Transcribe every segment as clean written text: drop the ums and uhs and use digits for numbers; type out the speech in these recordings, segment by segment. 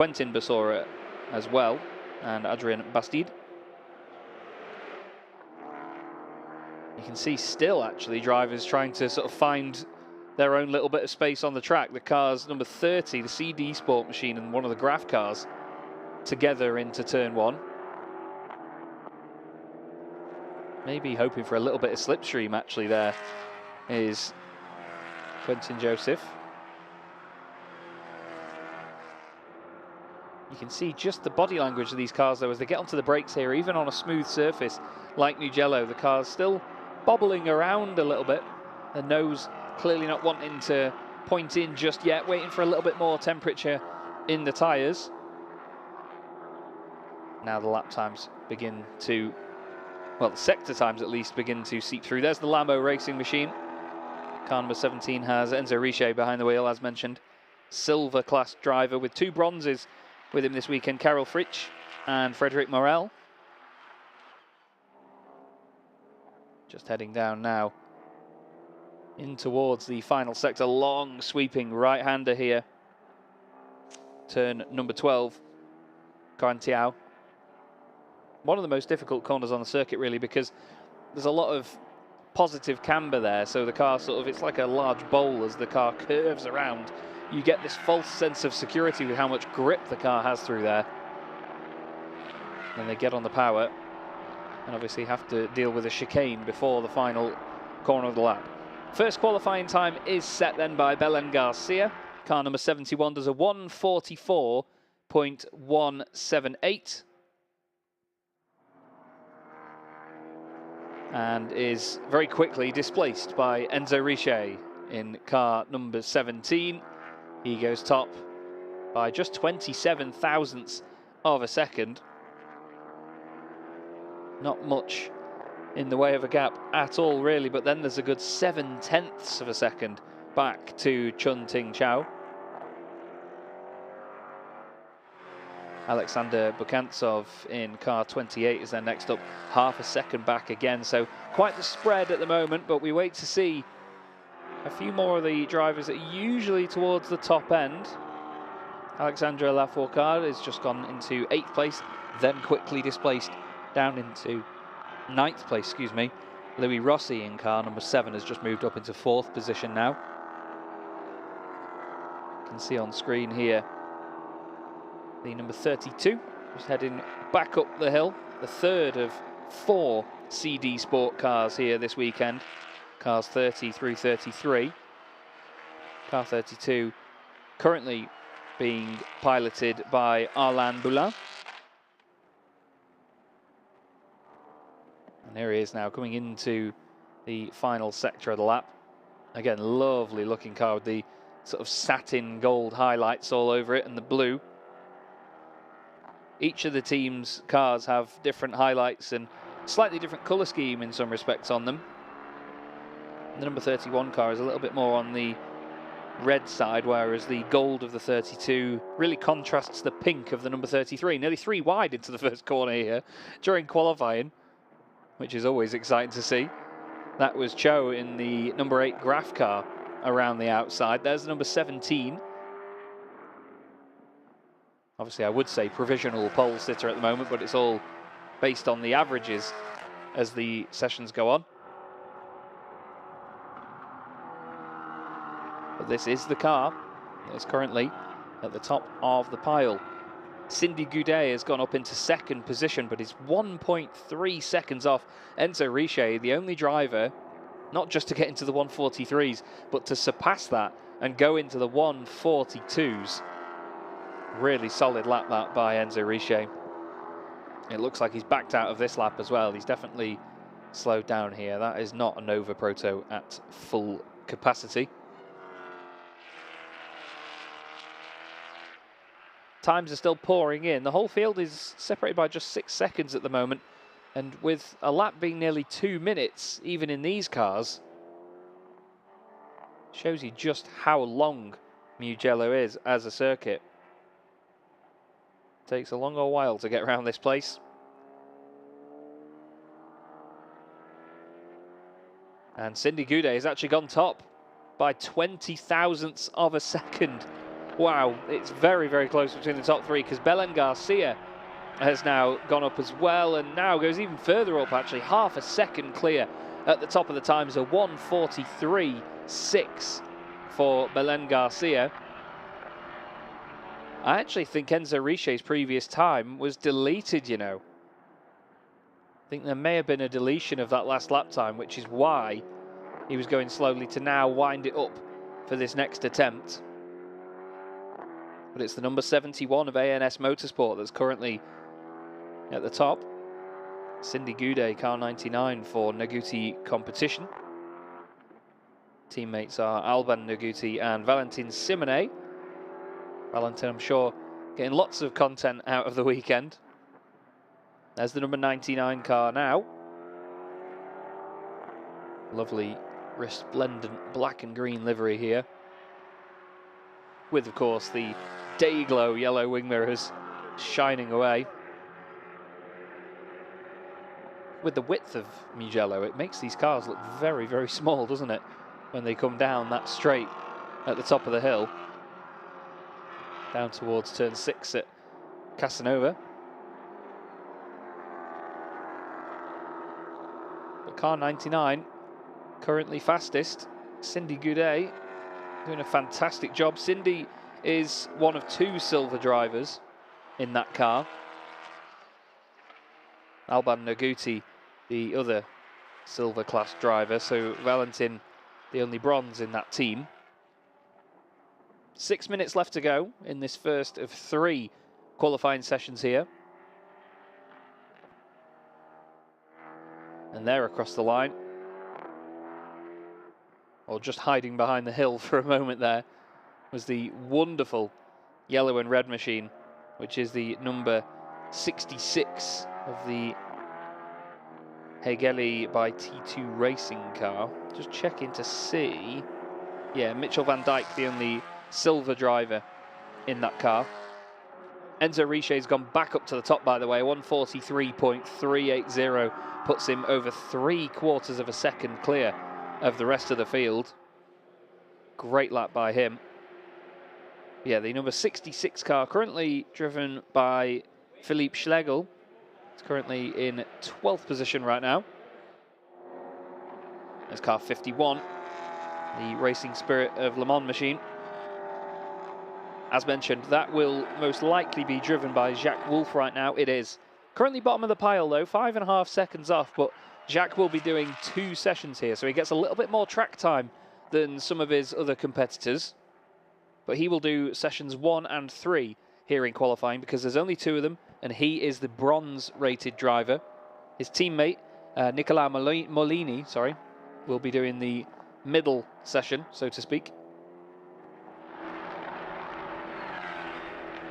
Quentin Basora as well, and Adrien Bastide. You can see still actually drivers trying to sort of find their own little bit of space on the track. The cars number 30, the CD Sport machine, and one of the Graf cars together into turn 1. Maybe hoping for a little bit of slipstream actually. There is Quentin Joseph. You can see just the body language of these cars though as they get onto the brakes here, even on a smooth surface like Mugello. The car's still bobbling around a little bit. The nose clearly not wanting to point in just yet, waiting for a little bit more temperature in the tyres. Now the lap times begin to, well, the sector times at least begin to seep through. There's the Lambo racing machine. Car number 17 has Enzo Richer behind the wheel, as mentioned. Silver class driver with 2 bronzes with him this weekend, Karel Fritsch and Frederic Morel. Just heading down now in towards the final sector. Long sweeping right-hander here. Turn number 12, Corintiao. One of the most difficult corners on the circuit really, because there's a lot of positive camber there, so the car sort of, it's like a large bowl as the car curves around. You get this false sense of security with how much grip the car has through there. Then they get on the power and obviously have to deal with a chicane before the final corner of the lap. First qualifying time is set then by Belen Garcia. Car number 71 does a 1:44.178 and is very quickly displaced by Enzo Richer in car number 17. He goes top by just 27 thousandths of a second. Not much in the way of a gap at all, really, but then there's a good 7/10 of a second back to Chun Ting Chao. Alexander Bukantsov in car 28 is then next up, half a second back again, so quite the spread at the moment, but we wait to see a few more of the drivers that are usually towards the top end. Alexandre Lafourcade has just gone into 8th place, then quickly displaced down into 9th place, excuse me. Louis Rossi in car number 7 has just moved up into 4th position now. You can see on screen here the number 32 is heading back up the hill, the third of 4 CD Sport cars here this weekend. Cars 30 through 33. Car 32 currently being piloted by Alain Boulin. And here he is now coming into the final sector of the lap. Again, lovely looking car with the sort of satin gold highlights all over it and the blue. Each of the team's cars have different highlights and slightly different colour scheme in some respects on them. The number 31 car is a little bit more on the red side, whereas the gold of the 32 really contrasts the pink of the number 33. Nearly 3 wide into the first corner here during qualifying, which is always exciting to see. That was Cho in the number 8 Graf car around the outside. There's the number 17. Obviously, I would say provisional pole sitter at the moment, but it's all based on the averages as the sessions go on. But this is the car that is currently at the top of the pile. Cindy Goudet has gone up into 2nd position, but is 1.3 seconds off Enzo Richer, the only driver, not just to get into the 143s, but to surpass that and go into the 142s. Really solid lap that by Enzo Richer. It looks like he's backed out of this lap as well. He's definitely slowed down here. That is not a Nova Proto at full capacity. Times are still pouring in. The whole field is separated by just 6 seconds at the moment. And with a lap being nearly 2 minutes, even in these cars, shows you just how long Mugello is as a circuit. Takes a long old while to get around this place. And Cindy Goudet has actually gone top by 20 thousandths of a second. wow, it's very, very close between the top three, because Belen Garcia has now gone up as well, and now goes even further up, actually, half a second clear at the top of the times, a 1:43.6 for Belen Garcia. I actually think Enzo Richet's previous time was deleted, you know. I think there may have been a deletion of that last lap time, which is why he was going slowly to now wind it up for this next attempt. But it's the number 71 of ANS Motorsport that's currently at the top. Cindy Goudet, car 99 for Neguti Competition. Teammates are Alban Neguti and Valentin Simonet. Valentin, I'm sure, getting lots of content out of the weekend. There's the number 99 car now. Lovely, resplendent black and green livery here. With, of course, the day-glow yellow wing mirrors shining away. With the width of Mugello, it makes these cars look very, very small, doesn't it? When they come down that straight at the top of the hill. Down towards turn 6 at Casanova. But car 99, currently fastest. Cindy Goudet doing a fantastic job. Cindy is one of 2 silver drivers in that car. Alban Neguti, the other silver class driver, so Valentin, the only bronze in that team. 6 minutes left to go in this first of 3 qualifying sessions here. And they're across the line. Or just hiding behind the hill for a moment there was the wonderful yellow and red machine, which is the number 66 of the Hegeli by T2 racing car. Just checking to see. Yeah, Mitchell van Dijk, the only silver driver in that car. Enzo Richet's gone back up to the top, by the way. 1:43.380 puts him over 3/4 of a second clear of the rest of the field. Great lap by him. Yeah, the number 66 car, currently driven by Philippe Schlegel. It's currently in 12th position right now. There's car 51, the Racing Spirit of Le Mans machine. As mentioned, that will most likely be driven by Jacques Wolf right now. It is. Currently bottom of the pile though, 5.5 seconds off, but Jacques will be doing 2 sessions here, so he gets a little bit more track time than some of his other competitors. But he will do sessions 1 and 3 here in qualifying, because there's only 2 of them, and he is the bronze-rated driver. His teammate, Nicolas Molini, will be doing the middle session, so to speak.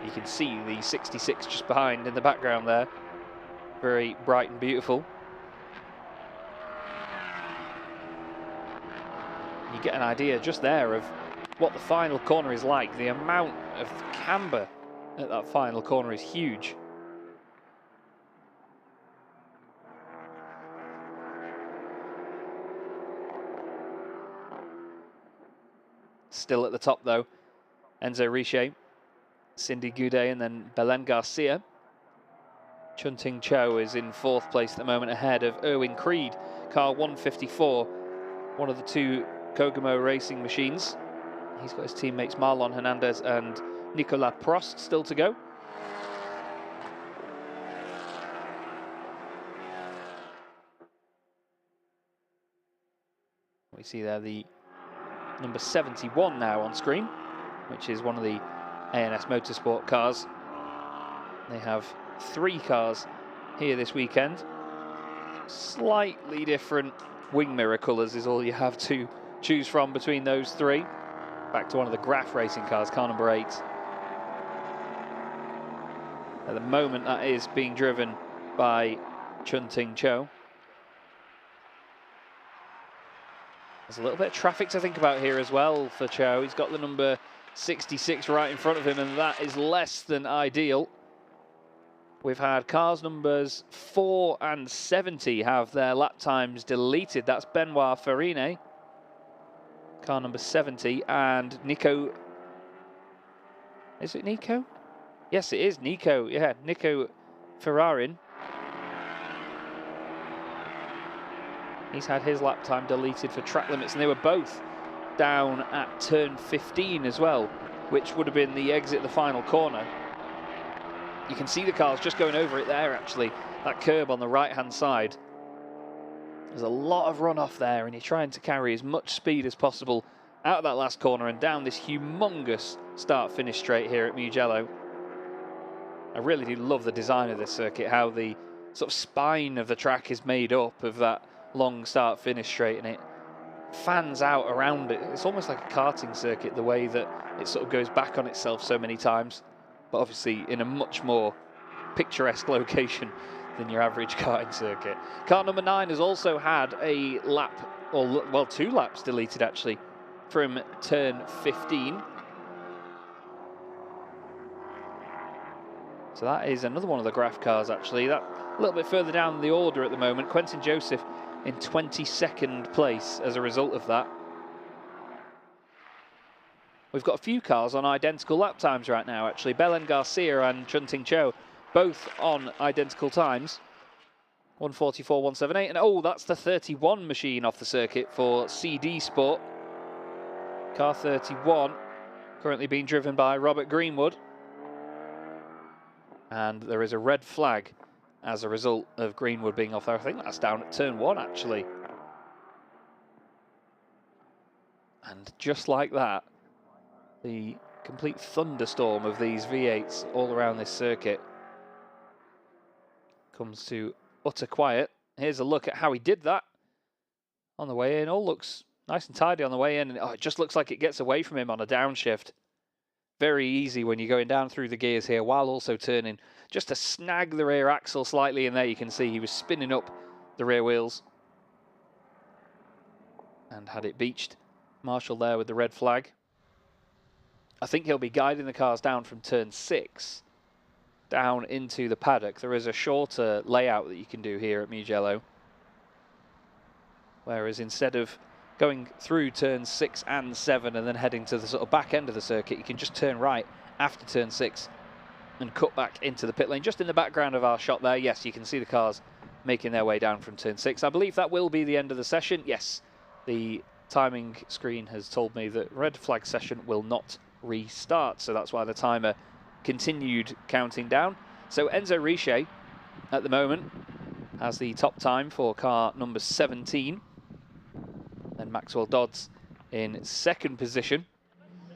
You can see the 66 just behind in the background there. Very bright and beautiful. You get an idea just there of what the final corner is like. The amount of camber at that final corner is huge. Still at the top though, Enzo Richet, Cindy Goudet, and then Belen Garcia. Chun-Ting Cho is in 4th place at the moment, ahead of Erwin Creed, car 154, one of the 2 Kogamo racing machines. He's got his teammates Marlon Hernandez and Nicolas Prost still to go. We see there the number 71 now on screen, which is one of the ANS Motorsport cars. They have 3 cars here this weekend. Slightly different wing mirror colours is all you have to choose from between those 3. Back to one of the Graf racing cars, car number 8. At the moment, that is being driven by Chun-Ting Cho. There's a little bit of traffic to think about here as well for Cho. He's got the number 66 right in front of him, and that is less than ideal. We've had cars numbers 4 and 70 have their lap times deleted. That's Benoit Farine, car number 70, and Nico Is it Nico? Yes, it is Nico. Yeah, Nico Ferrari. He's had his lap time deleted for track limits, and they were both down at turn 15 as well, which would have been the exit of the final corner. You can see the cars just going over it there, actually, that curb on the right-hand side. There's a lot of runoff there, and you're trying to carry as much speed as possible out of that last corner and down this humongous start-finish straight here at Mugello. I really do love the design of this circuit, how the sort of spine of the track is made up of that long start-finish straight, and it fans out around it. It's almost like a karting circuit, the way that it sort of goes back on itself so many times, but obviously in a much more picturesque location than your average karting circuit. Car number 9 has also had a lap, or well, 2 laps deleted actually, from turn 15. So that is another one of the graph cars actually. That a little bit further down the order at the moment. Quentin Joseph in 22nd place as a result of that. We've got a few cars on identical lap times right now actually. Belen Garcia and Chunting Cho both on identical times. 1:44, 1:78, and oh, that's the 31 machine off the circuit for CD Sport. Car 31 currently being driven by Robert Greenwood. And there is a red flag as a result of Greenwood being off there. I think that's down at turn 1 actually. And just like that, the complete thunderstorm of these V8s all around this circuit comes to utter quiet. Here's a look at how he did that on the way in. All looks nice and tidy on the way in, and oh, it just looks like it gets away from him on a downshift. Very easy when you're going down through the gears here while also turning, just to snag the rear axle slightly, and there you can see he was spinning up the rear wheels and had it beached. Marshall there with the red flag. I think he'll be guiding the cars down from turn 6 down into the paddock. There is a shorter layout that you can do here at Mugello, whereas instead of going through turns 6 and 7 and then heading to the sort of back end of the circuit, you can just turn right after turn 6 and cut back into the pit lane. Just in the background of our shot there, yes, you can see the cars making their way down from turn 6. I believe that will be the end of the session. Yes, the timing screen has told me that red flag session will not restart, so that's why the timer continued counting down. So Enzo Riche at the moment has the top time for car number 17. Then Maxwell Dodds in second position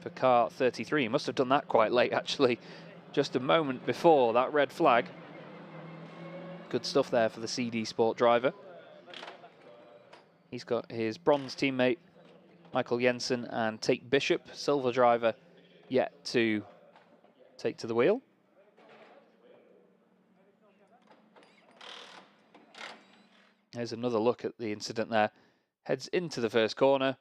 for car 33. He must have done that quite late actually, just a moment before that red flag. Good stuff there for the CD Sport driver. He's got his bronze teammate Michael Jensen and Tate Bishop, silver driver, yet to take to the wheel. There's another look at the incident there. Heads into the first corner.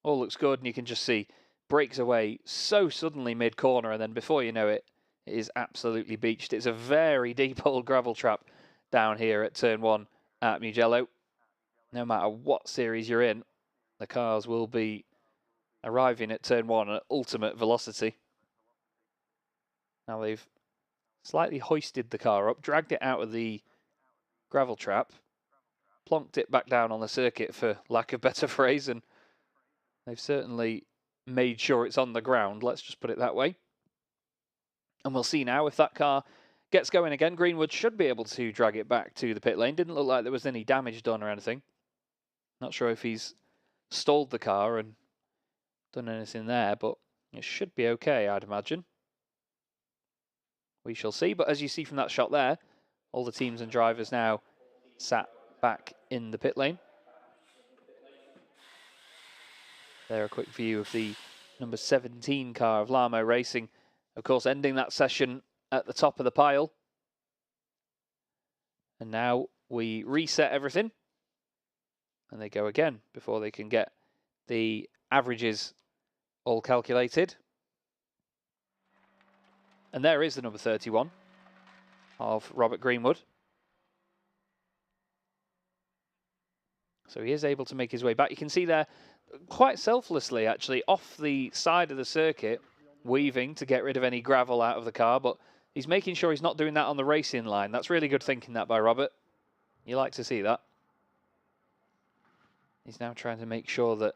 All looks good, and you can just see breaks away so suddenly mid-corner, and then before you know it, it is absolutely beached. It's a very deep old gravel trap down here at turn 1 at Mugello. No matter what series you're in, the cars will be arriving at turn 1 at ultimate velocity. Now they've slightly hoisted the car up, dragged it out of the gravel trap, plonked it back down on the circuit, for lack of better phrase, and they've certainly made sure it's on the ground, let's just put it that way. And we'll see now if that car gets going again. Greenwood should be able to drag it back to the pit lane. Didn't look like there was any damage done or anything. Not sure if he's stalled the car and done anything there, but it should be okay, I'd imagine. We shall see, but as you see from that shot there, all the teams and drivers now sat back in the pit lane. There, a quick view of the number 17 car of Lamo Racing, of course ending that session at the top of the pile. And now we reset everything, and they go again before they can get the averages all calculated. And there is the number 31 of Robert Greenwood. So he is able to make his way back. You can see there, quite selflessly actually, off the side of the circuit, weaving to get rid of any gravel out of the car, but he's making sure he's not doing that on the racing line. That's really good thinking, that by Robert. You like to see that. He's now trying to make sure that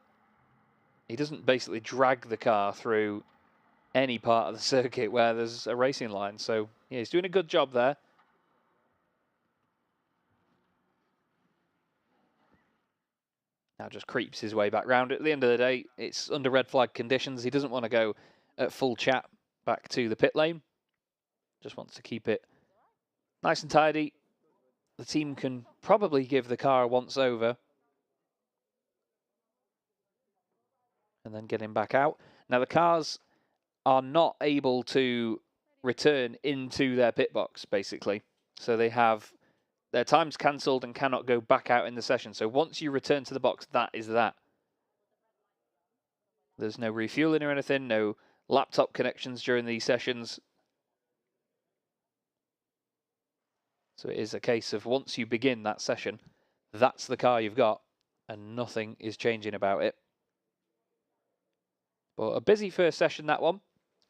he doesn't basically drag the car through any part of the circuit where there's a racing line. So, yeah, he's doing a good job there. Now just creeps his way back round. At the end of the day, it's under red flag conditions. He doesn't want to go at full chat back to the pit lane. Just wants to keep it nice and tidy. The team can probably give the car a once over and then get him back out. Now the cars are not able to return into their pit box, basically. So they have their times cancelled and cannot go back out in the session. So once you return to the box, that is that. There's no refueling or anything, no laptop connections during these sessions. So it is a case of once you begin that session, that's the car you've got and nothing is changing about it. But a busy first session, that one,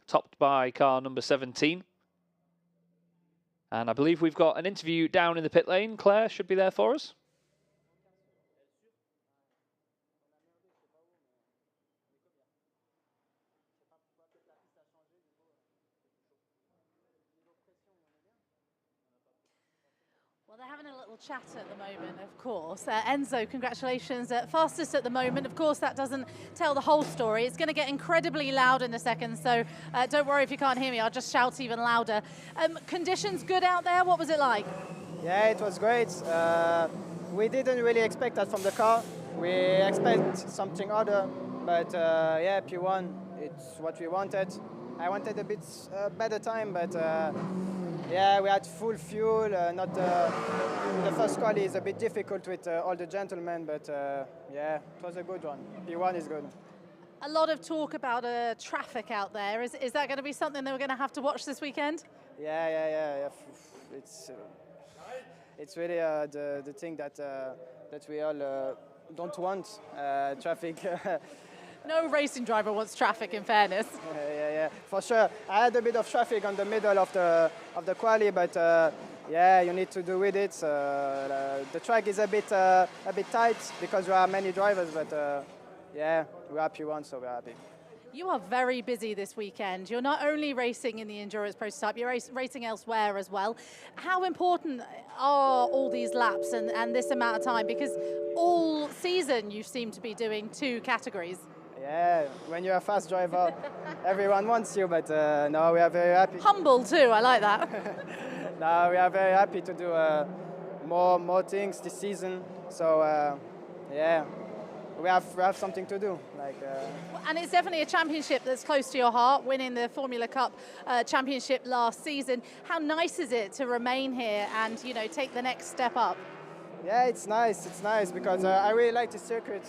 topped by car number 17. And I believe we've got an interview down in the pit lane. Claire should be there for us. Well, they're having a little chat at the moment, of course. Enzo, congratulations. Fastest at the moment. Of course, that doesn't tell the whole story. It's going to get incredibly loud in a second, so don't worry if you can't hear me. I'll just shout even louder. Conditions good out there? What was it like? Yeah, it was great. We didn't really expect that from the car. We expect something other, but yeah, P1, it's what we wanted. I wanted a bit better time, but yeah, we had full fuel. Not the first quali is a bit difficult with all the gentlemen, but yeah, it was a good one. P1 is good. A lot of talk about traffic out there. Is that going to be something that we're going to have to watch this weekend? Yeah. It's really the thing that we all don't want, traffic. No racing driver wants traffic, in fairness. Yeah, for sure. I had a bit of traffic on the middle of the quali, but yeah, you need to do with it. The track is a bit tight because there are many drivers, but yeah, we're happy one, so we're happy. You are very busy this weekend. You're not only racing in the Endurance prototype, you're racing elsewhere as well. How important are all these laps and this amount of time? Because all season you seem to be doing 2 categories. Yeah, when you're a fast driver, everyone wants you, but no, we are very happy. Humble too, I like that. No, we are very happy to do more things this season. So yeah, we have something to do. And it's definitely a championship that's close to your heart, winning the Formula Cup championship last season. How nice is it to remain here and, you know, take the next step up? Yeah, it's nice. It's nice because I really like the circuit.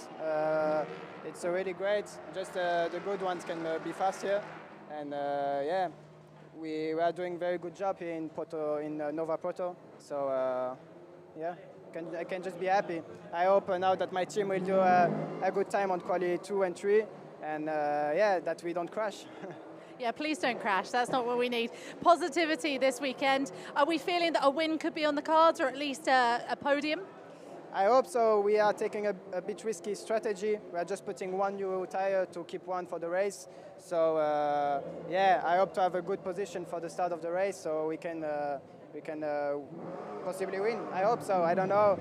It's really great. Just the good ones can be fast here, and yeah, we are doing very good job here in Proto, in Nova Proto. So yeah, I can just be happy. I hope now that my team will do a good time on quali 2 and 3, and yeah, that we don't crash. Yeah, please don't crash. That's not what we need. Positivity this weekend. Are we feeling that a win could be on the cards, or at least a podium? I hope so. We are taking a bit risky strategy. We are just putting 1 new tire to keep one for the race. So yeah, I hope to have a good position for the start of the race, so we can possibly win. I hope so. I don't know.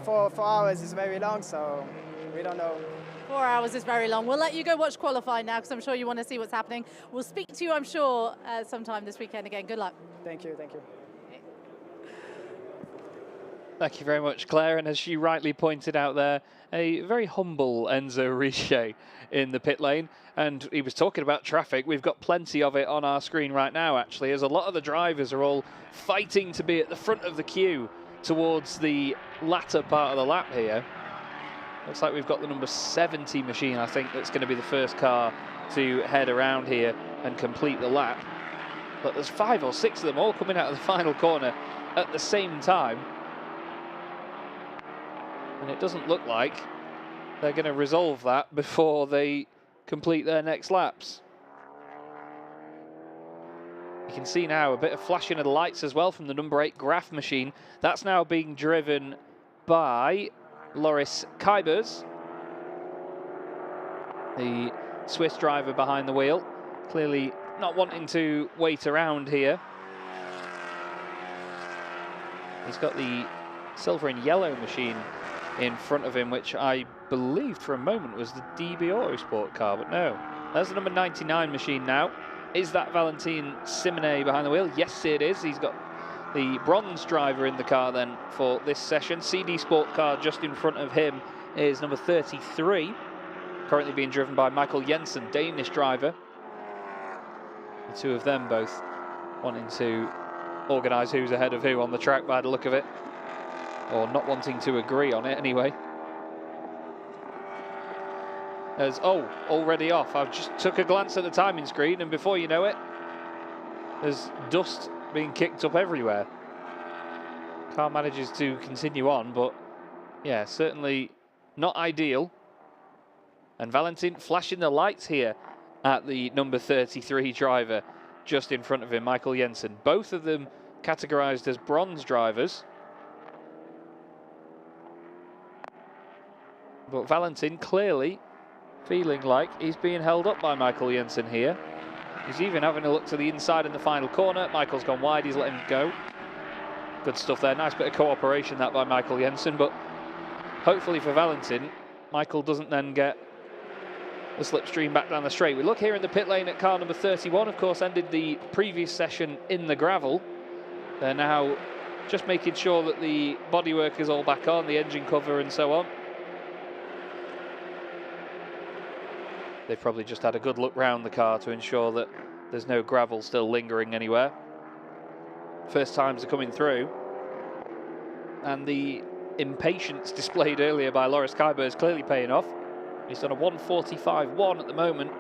4 hours is very long, so we don't know. 4 hours is very long. We'll let you go watch qualifying now because I'm sure you want to see what's happening. We'll speak to you, I'm sure, sometime this weekend again. Good luck. Thank you. Thank you very much, Claire. And as she rightly pointed out there, a very humble Enzo Ligier in the pit lane. And he was talking about traffic. We've got plenty of it on our screen right now, actually, as a lot of the drivers are all fighting to be at the front of the queue towards the latter part of the lap here. Looks like we've got the number 70 machine, I think, that's going to be the first car to head around here and complete the lap. But there's 5 or 6 of them all coming out of the final corner at the same time. And it doesn't look like they're going to resolve that before they complete their next laps. You can see now a bit of flashing of the lights as well from the number 8 Graf machine. That's now being driven by Loris Kybers, the Swiss driver behind the wheel. Clearly not wanting to wait around here. He's got the silver and yellow machine in front of him, which I believed for a moment was the DB Autosport car, but no. There's the number 99 machine now. Is that Valentin Simonet behind the wheel? Yes, it is. He's got the bronze driver in the car then for this session. CD Sport car just in front of him is number 33, currently being driven by Michael Jensen, Danish driver. The two of them both wanting to organise who's ahead of who on the track by the look of it, or not wanting to agree on it anyway. As, oh, already off. I just took a glance at the timing screen, and before you know it, there's dust being kicked up everywhere. Car manages to continue on, but yeah, certainly not ideal. And Valentin flashing the lights here at the number 33 driver just in front of him, Michael Jensen. Both of them categorised as bronze drivers. But Valentin clearly feeling like he's being held up by Michael Jensen here. He's even having a look to the inside in the final corner. Michael's gone wide, he's let him go. Good stuff there, nice bit of cooperation that by Michael Jensen, but hopefully for Valentin, Michael doesn't then get the slipstream back down the straight. We look here in the pit lane at car number 31, of course ended the previous session in the gravel. They're now just making sure that the bodywork is all back on, the engine cover and so on. They've probably just had a good look round the car to ensure that there's no gravel still lingering anywhere. First times are coming through. And the impatience displayed earlier by Loris Kybers is clearly paying off. He's done a 1:45.1 at the moment,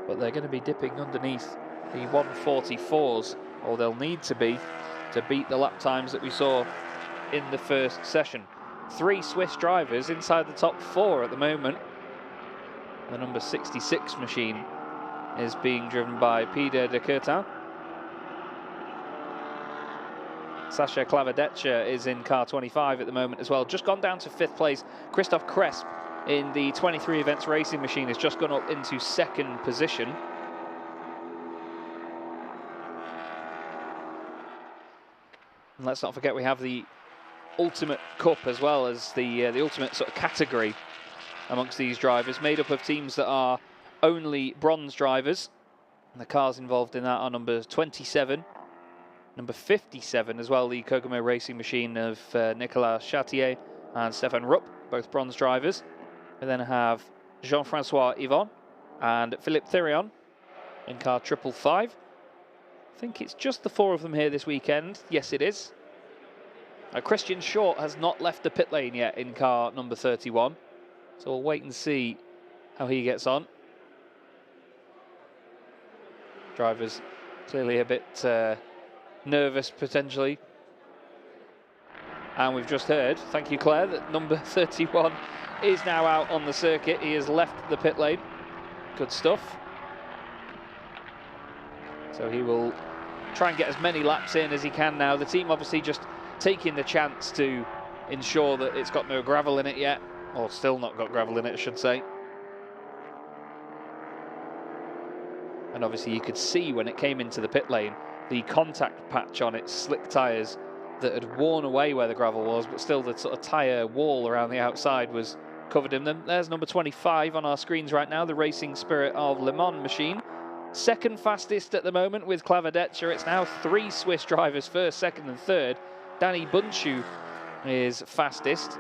but they're going to be dipping underneath the 1:44s, or they'll need to be, to beat the lap times that we saw in the first session. 3 Swiss drivers inside the top 4 at the moment. The number 66 machine is being driven by Peter de Courtin. Sascha Klavadetcher is in car 25 at the moment as well. Just gone down to 5th place. Christoph Cresp in the 23 events racing machine has just gone up into 2nd position. And let's not forget we have the Ultimate Cup as well as the ultimate sort of category amongst these drivers, made up of teams that are only bronze drivers. And the cars involved in that are number 27, number 57 as well, the Kokomo racing machine of Nicolas Chartier and Stéphane Rupp, both bronze drivers. We then have Jean-Francois Yvon and Philippe Thirion in car 555. I think it's just the 4 of them here this weekend. Yes, it is. Christian Short has not left the pit lane yet in car number 31. So we'll wait and see how he gets on. Driver's clearly a bit nervous potentially. And we've just heard, thank you Claire, that number 31 is now out on the circuit. He has left the pit lane. Good stuff. So he will try and get as many laps in as he can now. The team obviously just taking the chance to ensure that it's got no gravel in it yet. Or still not got gravel in it, I should say. And obviously you could see when it came into the pit lane, the contact patch on its slick tyres that had worn away where the gravel was, but still the sort of tyre wall around the outside was covered in them. There's number 25 on our screens right now, the Racing Spirit of Le Mans machine. 2nd fastest at the moment with Klavadetcher. It's now 3 Swiss drivers, 1st, 2nd and 3rd. Danny Bunchu is fastest.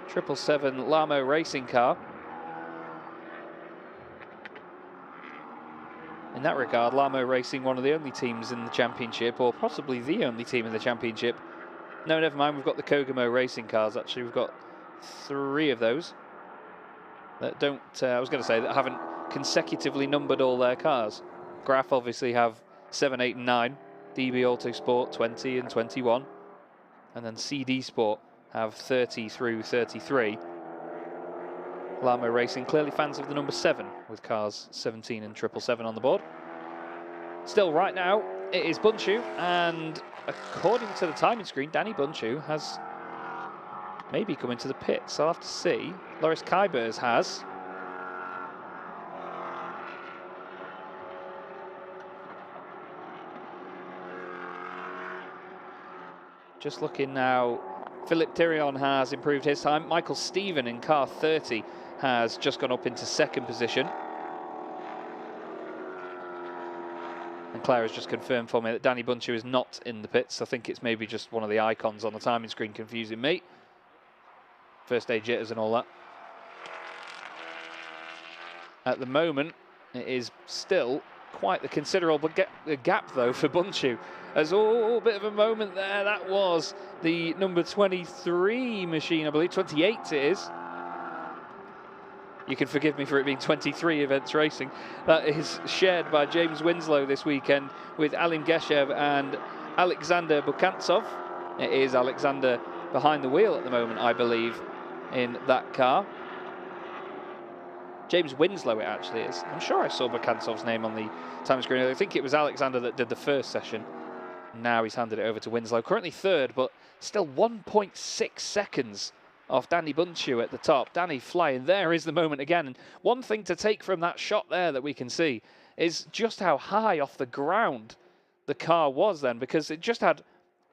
777 Lamo racing car. In that regard, Lamo Racing, one of the only teams in the championship, or possibly the only team in the championship. No, never mind, we've got the Kokomo racing cars, actually. We've got 3 of those that don't, I was going to say, that haven't consecutively numbered all their cars. Graf obviously have 7, 8 and 9. DB Autosport 20 and 21. And then CD Sport have 30 through 33. Lamo Racing, clearly fans of the number 7, with cars 17 and 777 on the board. Still, right now, it is Bunchu, and according to the timing screen, Danny Bunchu has maybe come into the pits. I'll have to see. Loris Kybers has. Just looking now, Philip Thirion has improved his time. Michael Stephen in car 30 has just gone up into second position. And Claire has just confirmed for me that Danny Bunchu is not in the pits. I think it's maybe just one of the icons on the timing screen confusing me. First day jitters and all that. At the moment, it is still quite the considerable gap, though, for Bunchu. There's a bit of a moment there. That was the number 23 machine, I believe. 28 it is. You can forgive me for it being 23 events racing. That is shared by James Winslow this weekend with Alim Geshev and Alexander Bukantsov. It is Alexander behind the wheel at the moment, I believe, in that car. James Winslow it actually is. I'm sure I saw Bukantsov's name on the time screen. I think it was Alexander that did the first session. Now he's handed it over to Winslow. Currently third, but still 1.6 seconds off Danny Bunchu at the top. Danny flying. There is the moment again. And one thing to take from that shot there that we can see is just how high off the ground the car was then, because it just had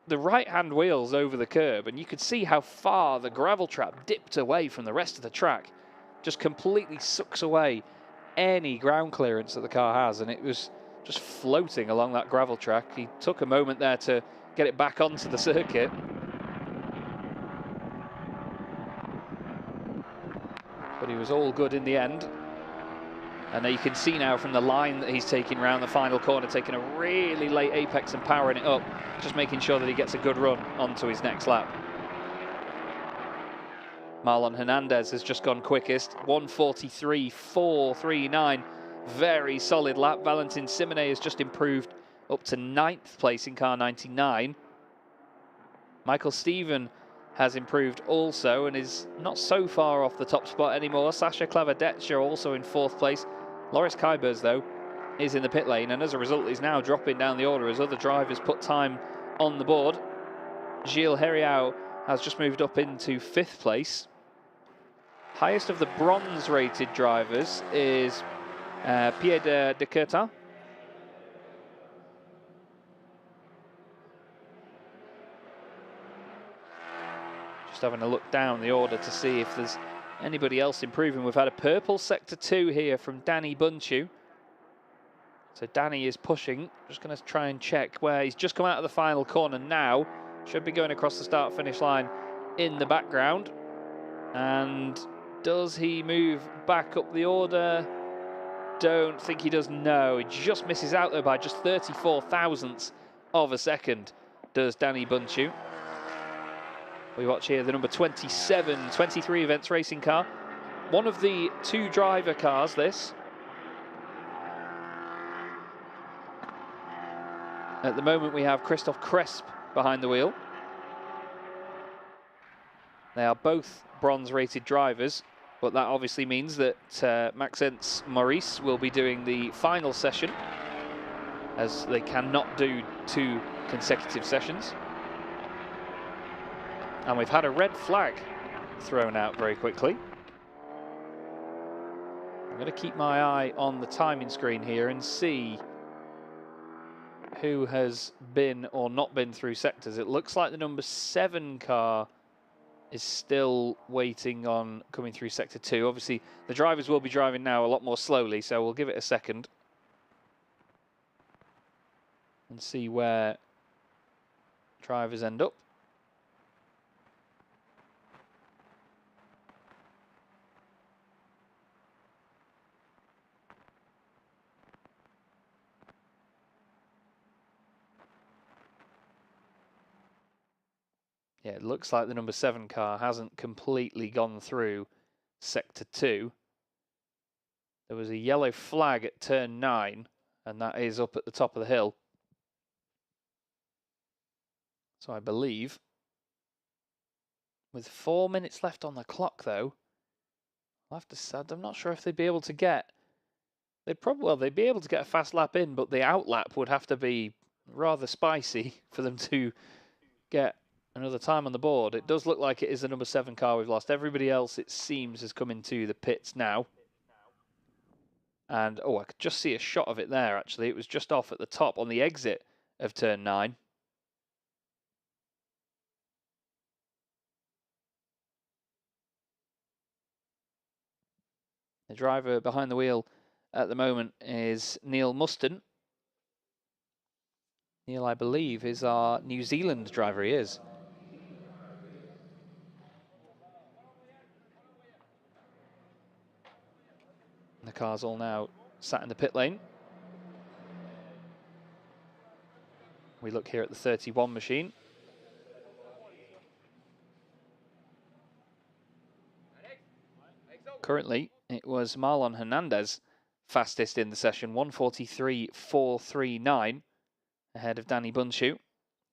the right-hand wheels over the curb, and you could see how far the gravel trap dipped away from the rest of the track. Just completely sucks away any ground clearance that the car has, and it was just floating along that gravel track. He took a moment there to get it back onto the circuit. But he was all good in the end. And you can see now from the line that he's taking around the final corner, taking a really late apex and powering it up, just making sure that he gets a good run onto his next lap. Marlon Hernandez has just gone quickest, 1:43.439. Very solid lap. Valentin Simone has just improved up to 9th place in car 99. Michael Stephen has improved also and is not so far off the top spot anymore. Sasha Klavadetscha also in 4th place. Loris Kybers, though, is in the pit lane, and as a result is now dropping down the order as other drivers put time on the board. Gilles Heriau has just moved up into 5th place. Highest of the bronze-rated drivers is Pierre de Curtin. Just having a look down the order to see if there's anybody else improving. We've had a purple sector 2 here from Danny Bunchu. So Danny is pushing. Just going to try and check where he's just come out of the final corner now. Should be going across the start-finish line in the background. And does he move back up the order? Don't think he does. No, he just misses out there by just 34 thousandths of a second, does Danny Bunchu. We watch here the number 27, 23 events racing car. One of the 2 driver cars, this. At the moment we have Christophe Cresp behind the wheel. They are both bronze-rated drivers, but that obviously means that Maxence Maurice will be doing the final session, as they cannot do 2 consecutive sessions. And we've had a red flag thrown out very quickly. I'm going to keep my eye on the timing screen here and see who has been or not been through sectors. It looks like the number 7 car is still waiting on coming through sector 2. Obviously, the drivers will be driving now a lot more slowly, so we'll give it a second and see where drivers end up. Yeah, it looks like the number 7 car hasn't completely gone through sector 2. There was a yellow flag at turn 9, and that is up at the top of the hill. So I believe, with 4 minutes left on the clock, though, I'll have to say, I'm not sure if they'd be able to get. They'd be able to get a fast lap in, but the outlap would have to be rather spicy for them to get another time on the board. It does look like it is the number 7 car we've lost. Everybody else, it seems, has come into the pits now. And, oh, I could just see a shot of it there, actually. It was just off at the top on the exit of turn 9. The driver behind the wheel at the moment is Neil Muston. Neil, I believe, is our New Zealand driver. He is. The car's all now sat in the pit lane. We look here at the 31 machine. Currently, it was Marlon Hernandez fastest in the session, 1:43.439, ahead of Danny Bunshoe.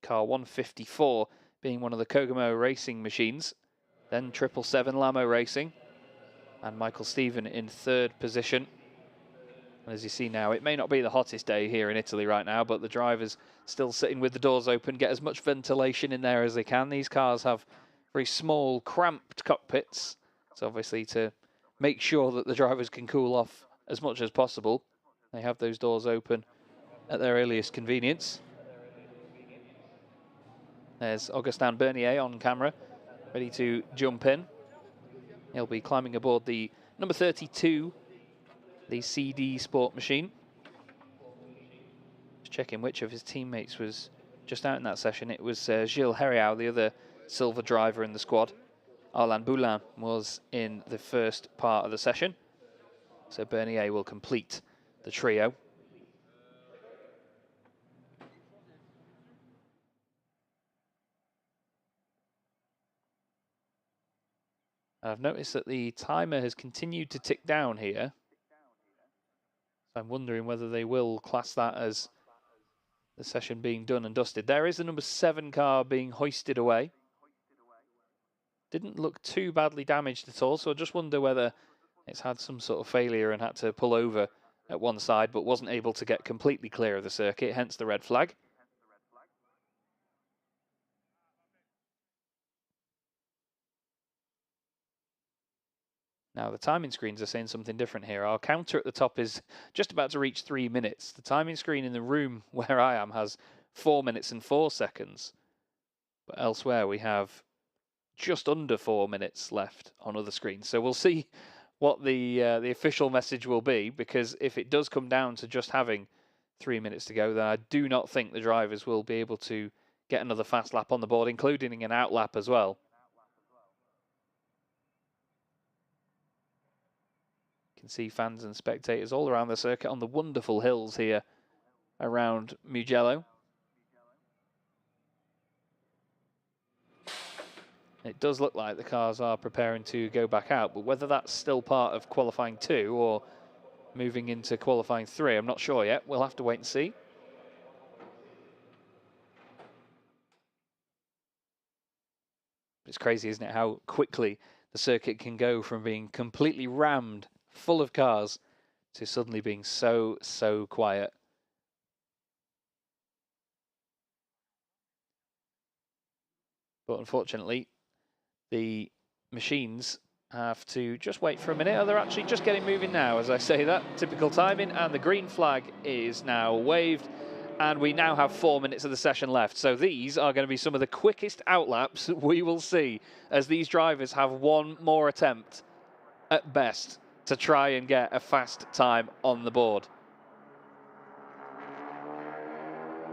Car 154 being one of the Kokomo racing machines. Then 777 Lamo Racing, and Michael Stephen in 3rd position. And as you see now, it may not be the hottest day here in Italy right now, but the drivers still sitting with the doors open, get as much ventilation in there as they can. These cars have very small, cramped cockpits, so obviously to make sure that the drivers can cool off as much as possible, they have those doors open at their earliest convenience. There's Augustin Bernier on camera, ready to jump in. He'll be climbing aboard the number 32, the CD Sport machine. Just checking which of his teammates was just out in that session. It was Gilles Heriau, the other silver driver in the squad. Arlan Boulin was in the first part of the session. So Bernier will complete the trio. I've noticed that the timer has continued to tick down here. So I'm wondering whether they will class that as the session being done and dusted. There is the number 7 car being hoisted away. Didn't look too badly damaged at all, so I just wonder whether it's had some sort of failure and had to pull over at one side, but wasn't able to get completely clear of the circuit, hence the red flag. Now, the timing screens are saying something different here. Our counter at the top is just about to reach 3 minutes. The timing screen in the room where I am has 4 minutes and 4 seconds. But elsewhere, we have just under 4 minutes left on other screens. So we'll see what the official message will be, because if it does come down to just having 3 minutes to go, then I do not think the drivers will be able to get another fast lap on the board, including an out lap as well. You can see fans and spectators all around the circuit on the wonderful hills here around Mugello. It does look like the cars are preparing to go back out, but whether that's still part of qualifying 2 or moving into qualifying 3, I'm not sure yet. We'll have to wait and see. It's crazy, isn't it, how quickly the circuit can go from being completely rammed, full of cars, to suddenly being so quiet. But unfortunately, the machines have to just wait for a minute. Oh, they're actually just getting moving now as I say that. Typical timing, and the green flag is now waved, and we now have 4 minutes of the session left. So these are going to be some of the quickest outlaps we will see, as these drivers have one more attempt at best to try and get a fast time on the board.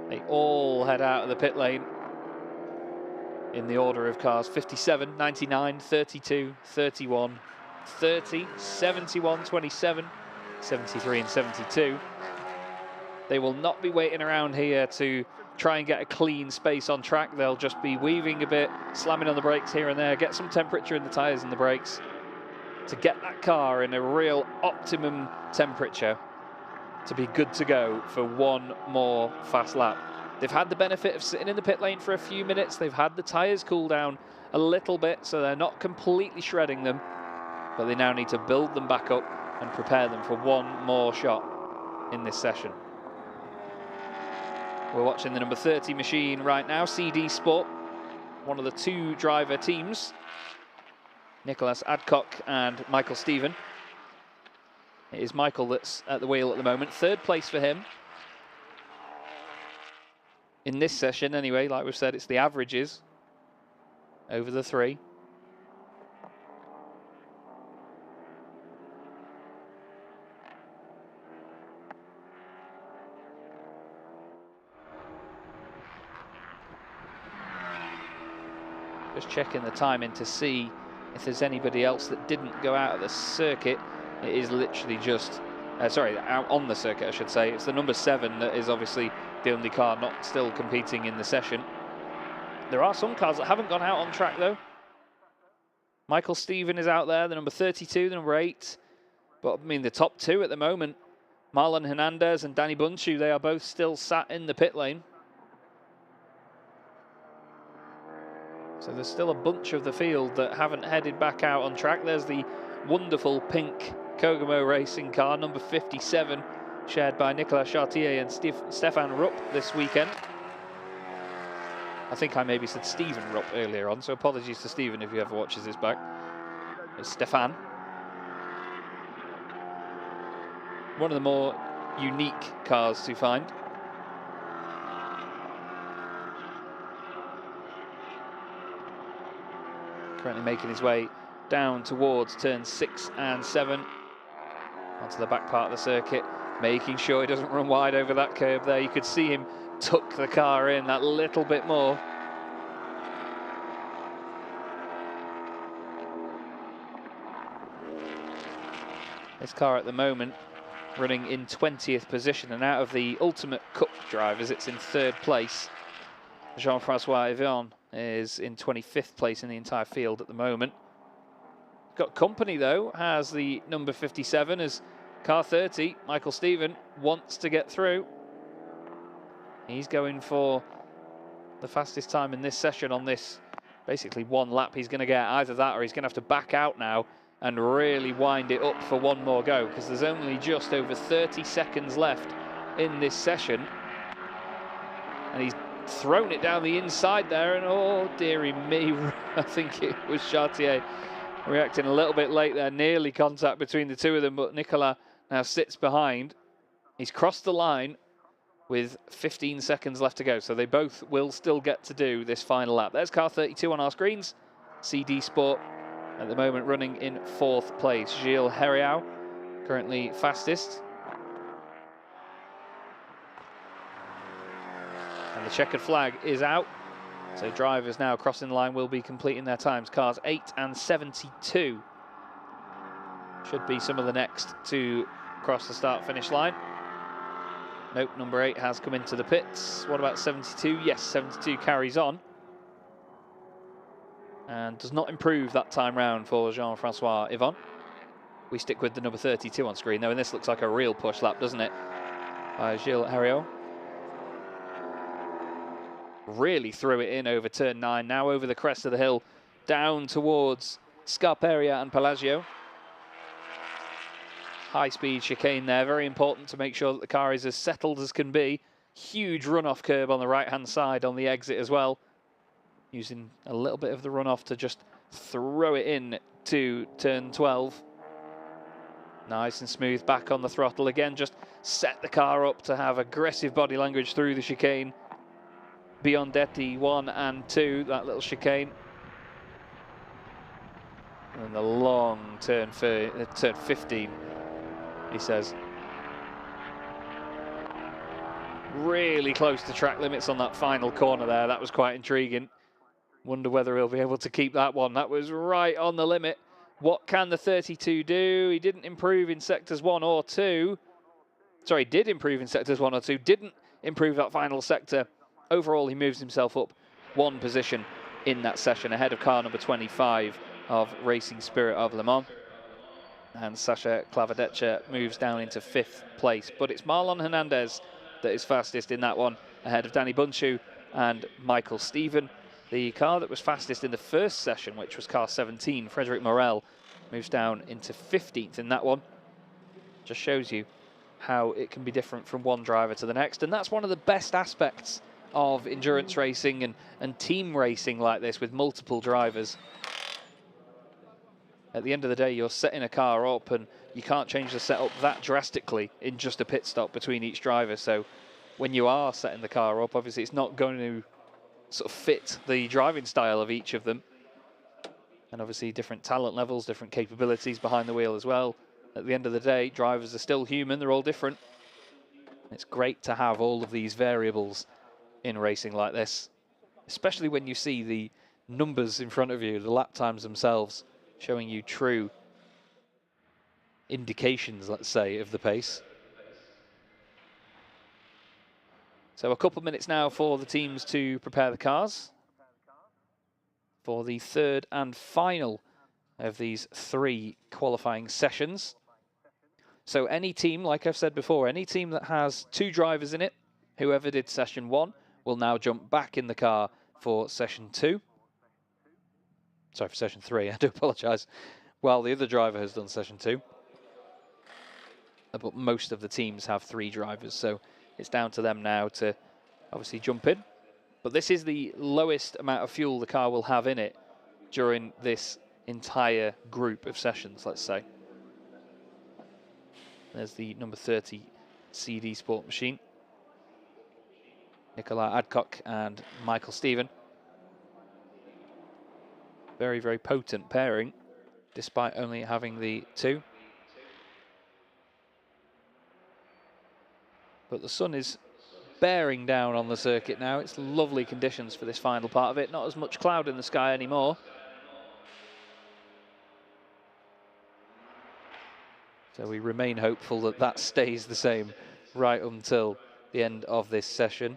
They all head out of the pit lane in the order of cars: 57, 99, 32, 31, 30, 71, 27, 73 and 72. They will not be waiting around here to try and get a clean space on track. They'll just be weaving a bit, slamming on the brakes here and there, get some temperature in the tyres and the brakes to get that car in a real optimum temperature to be good to go for one more fast lap. They've had the benefit of sitting in the pit lane for a few minutes. They've had the tyres cool down a little bit, so they're not completely shredding them, but they now need to build them back up and prepare them for one more shot in this session. We're watching the number 30 machine right now, CD Sport, one of the two driver teams, Nicholas Adcock and Michael Stephen. It is Michael that's at the wheel at the moment. Third place for him. In this session anyway, like we've said, it's the averages over the three. Just checking the timing to see if there's anybody else that didn't go out of the circuit. It is literally just, out on the circuit, I should say. It's the number 7 that is obviously the only car not still competing in the session. There are some cars that haven't gone out on track though. Michael Stephen is out there, the number 32, the number 8. But I mean, the top 2 at the moment, Marlon Hernandez and Danny Bunchu, they are both still sat in the pit lane. So there's still a bunch of the field that haven't headed back out on track. There's the wonderful pink Kogumo racing car, number 57, shared by Nicolas Chartier and Stéphane Rupp this weekend. I think I maybe said Stephen Rupp earlier on, so apologies to Stephen if he ever watches this back. It's Stéphane. One of the more unique cars to find. Currently making his way down towards turns 6 and 7 onto the back part of the circuit, making sure he doesn't run wide over that curb there. You could see him tuck the car in that little bit more. This car at the moment running in 20th position, and out of the Ultimate Cup drivers, it's in 3rd place. Jean-Francois Yvon is in 25th place in the entire field at the moment. Got company though, has the number 57 as car 30. Michael Stephen wants to get through. He's going for the fastest time in this session on this basically one lap. He's going to get either that or he's going to have to back out now and really wind it up for one more go, because there's only just over 30 seconds left in this session. And he's thrown it down the inside there, and oh dearie me, I think it was Chartier reacting a little bit late there. Nearly contact between the two of them, but Nicolas now sits behind. He's crossed the line with 15 seconds left to go, so they both will still get to do this final lap. There's car 32 on our screens. CD Sport at the moment running in 4th place. Gilles Heriau currently fastest. And the checkered flag is out. So drivers now crossing the line will be completing their times. Cars 8 and 72 should be some of the next to cross the start-finish line. Nope, number 8 has come into the pits. What about 72? Yes, 72 carries on. And does not improve that time round for Jean-Francois Yvon. We stick with the number 32 on screen though, and this looks like a real push lap, doesn't it? By Gilles Heriau. Really threw it in over turn 9, now over the crest of the hill, down towards Scarperia and Pelagio. High-speed chicane there, very important to make sure that the car is as settled as can be. Huge runoff curb on the right-hand side on the exit as well. Using a little bit of the runoff to just throw it in to turn 12. Nice and smooth, back on the throttle again, just set the car up to have aggressive body language through the chicane. Biondetti 1 and 2, that little chicane. And the long turn 15, he says. Really close to track limits on that final corner there. That was quite intriguing. Wonder whether he'll be able to keep that one. That was right on the limit. What can the 32 do? He didn't improve in sectors 1 or 2. Sorry, did improve in sectors 1 or 2. Didn't improve that final sector. Overall, he moves himself up one position in that session, ahead of car number 25 of Racing Spirit of Le Mans. And Sasha Klavodetcha moves down into 5th place. But it's Marlon Hernandez that is fastest in that one, ahead of Danny Bunchu and Michael Stephen. The car that was fastest in the first session, which was car 17, Frederic Morel, moves down into 15th in that one. Just shows you how it can be different from one driver to the next. And that's one of the best aspects of endurance racing and team racing like this with multiple drivers. At the end of the day, you're setting a car up and you can't change the setup that drastically in just a pit stop between each driver. So when you are setting the car up, obviously it's not going to sort of fit the driving style of each of them. And obviously different talent levels, different capabilities behind the wheel as well. At the end of the day, drivers are still human, they're all different. It's great to have all of these variables in racing like this, especially when you see the numbers in front of you, the lap times themselves, showing you true indications, let's say, of the pace. So a couple of minutes now for the teams to prepare the cars for the third and final of these 3 qualifying sessions. So any team, like I've said before, any team that has 2 drivers in it, whoever did session 1, will now jump back in the car for session 2. Sorry, for session 3, I do apologise. While the other driver has done session 2. But most of the teams have 3 drivers, so it's down to them now to obviously jump in. But this is the lowest amount of fuel the car will have in it during this entire group of sessions, let's say. There's the number 30 CD Sport machine. Nicolas Adcock and Michael Stephen. Very, very potent pairing, despite only having the 2. But the sun is bearing down on the circuit now. It's lovely conditions for this final part of it. Not as much cloud in the sky anymore. So we remain hopeful that that stays the same right until the end of this session.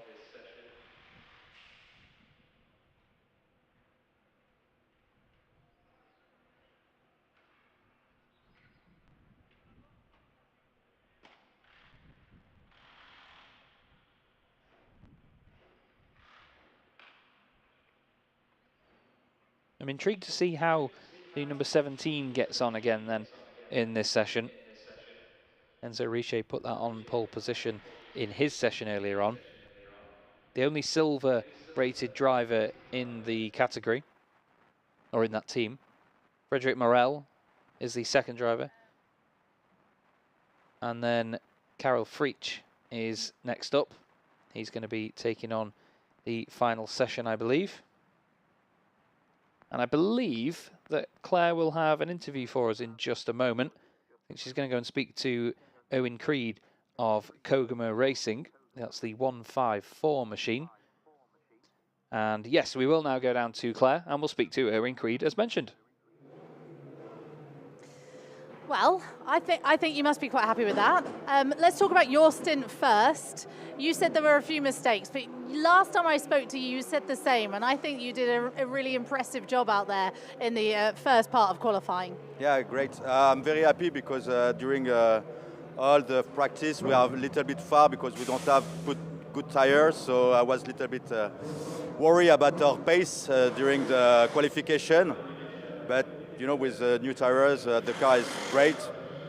I'm intrigued to see how the number 17 gets on again then in this session. Enzo Riche put that on pole position in his session earlier on. The only silver rated driver in the category, or in that team. Frederic Morel is the second driver. And then Karel Frisch is next up. He's going to be taking on the final session, I believe. And I believe that Claire will have an interview for us in just a moment. I think she's going to go and speak to Owen Creed of Koguma Racing. That's the 154 machine. And yes, we will now go down to Claire and we'll speak to Owen Creed as mentioned. Well, I think you must be quite happy with that. Let's talk about your stint first. You said there were a few mistakes, but last time I spoke to you, you said the same, and I think you did a really impressive job out there in the first part of qualifying. Yeah, great. I'm very happy because during all the practice, we are a little bit far because we don't have good tires, so I was a little bit worried about our pace during the qualification, but you know, with new tires, the car is great.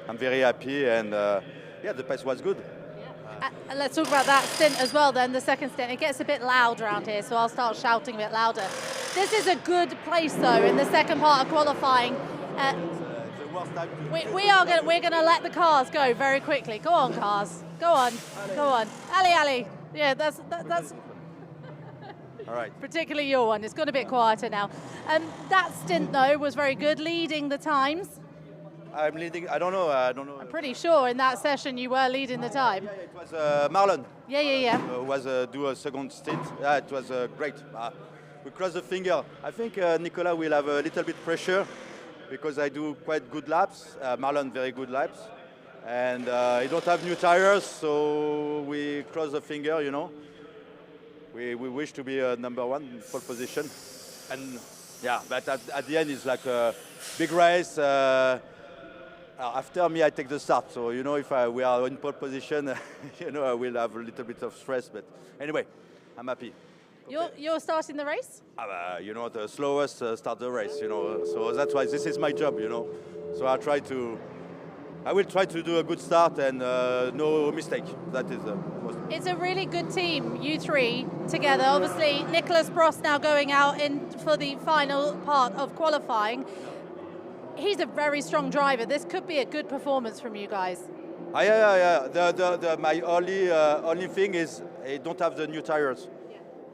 I'm very happy, and yeah, the pace was good. Let's talk about that stint as well then, the second stint. It gets a bit loud around here, so I'll start shouting a bit louder. This is a good place though in the second part of qualifying. We're gonna let the cars go very quickly. Go on, cars. Go on. Ali. Yeah, that's all right. Particularly your one. It's got a bit quieter now. That stint though was very good, leading the times. I'm leading. I don't know. I'm pretty sure in that session you were leading the time. Yeah, it was Marlon. Yeah. Was do a second stint. Yeah, it was great. We cross the finger. I think Nicolas will have a little bit pressure because I do quite good laps. Marlon very good laps, and he don't have new tires, so we cross the finger. You know, we wish to be number 1 in pole position, and yeah, but at the end it's like a big race. After me, I take the start. So, you know, if we are in pole position, you know, I will have a little bit of stress. But anyway, I'm happy. You're starting the race? You know, the slowest start the race, you know. So that's why this is my job, you know. So I try to I will try to do a good start and no mistake. That is the most. It's a really good team, you three together. Obviously, Nicolas Prost now going out in for the final part of qualifying. He's a very strong driver. This could be a good performance from you guys. Yeah. My only thing is I don't have the new tires.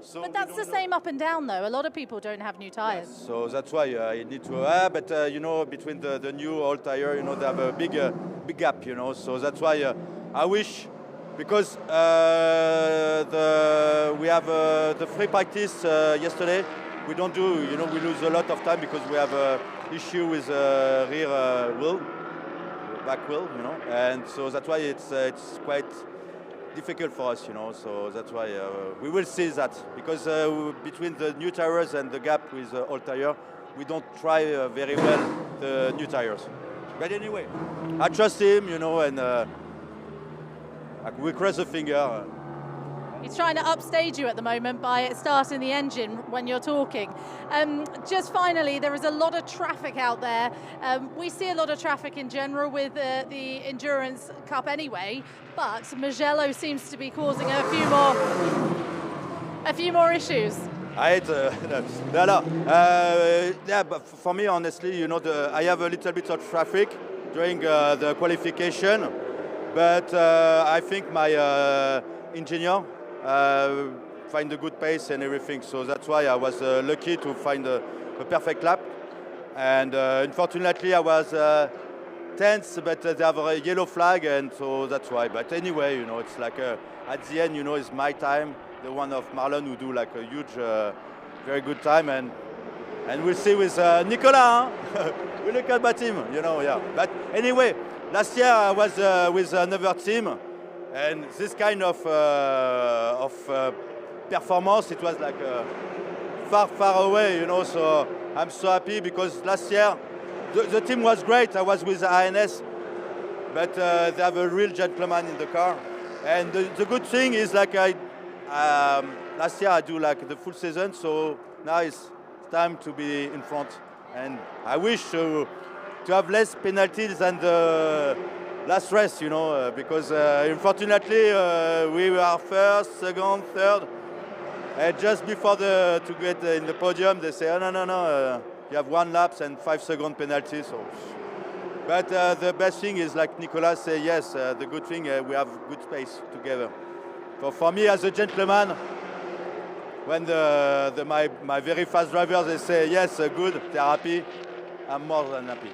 So but that's the same up and down, though. A lot of people don't have new tires. Yes, so that's why I need to. But you know, between the new old tire, you know, they have a big gap. You know, so that's why I wish, because we have the free practice yesterday. We don't do. You know, we lose a lot of time because we have an issue with rear wheel, back wheel. You know, and so that's why it's quite difficult for us, you know, so that's why we will see that, because between the new tires and the gap with the old tire, we don't try very well the new tires. But anyway, I trust him, you know, and we cross the finger. He's trying to upstage you at the moment by starting the engine when you're talking. Just finally, there is a lot of traffic out there. We see a lot of traffic in general with the Endurance Cup anyway, but Mugello seems to be causing a few more issues. Yeah, but for me, honestly, you know, I have a little bit of traffic during the qualification, but I think my engineer find a good pace and everything, so that's why I was lucky to find a perfect lap. And unfortunately, I was 10th, but they have a yellow flag, and so that's why. But anyway, you know, it's like at the end, you know, it's my time, the one of Marlon, who do like a huge, very good time, and we'll see with Nicolas. Huh? We look at him, you know, yeah. But anyway, last year I was with another team. And this kind of performance, it was like far away, you know, so I'm so happy because last year the team was great. I was with INS, but they have a real gentleman in the car. And the good thing is, like, last year I do like the full season, so now it's time to be in front. And I wish to have less penalties than the last race, you know, because unfortunately we were first, second, third, and just before to get in the podium, they say, oh, no, you have 1 lap and 5-second penalty. So, but the best thing is, like Nicolas say, yes, the good thing we have good space together. So for me, as a gentleman, when my very fast drivers they say yes, good, they're happy, I'm more than happy.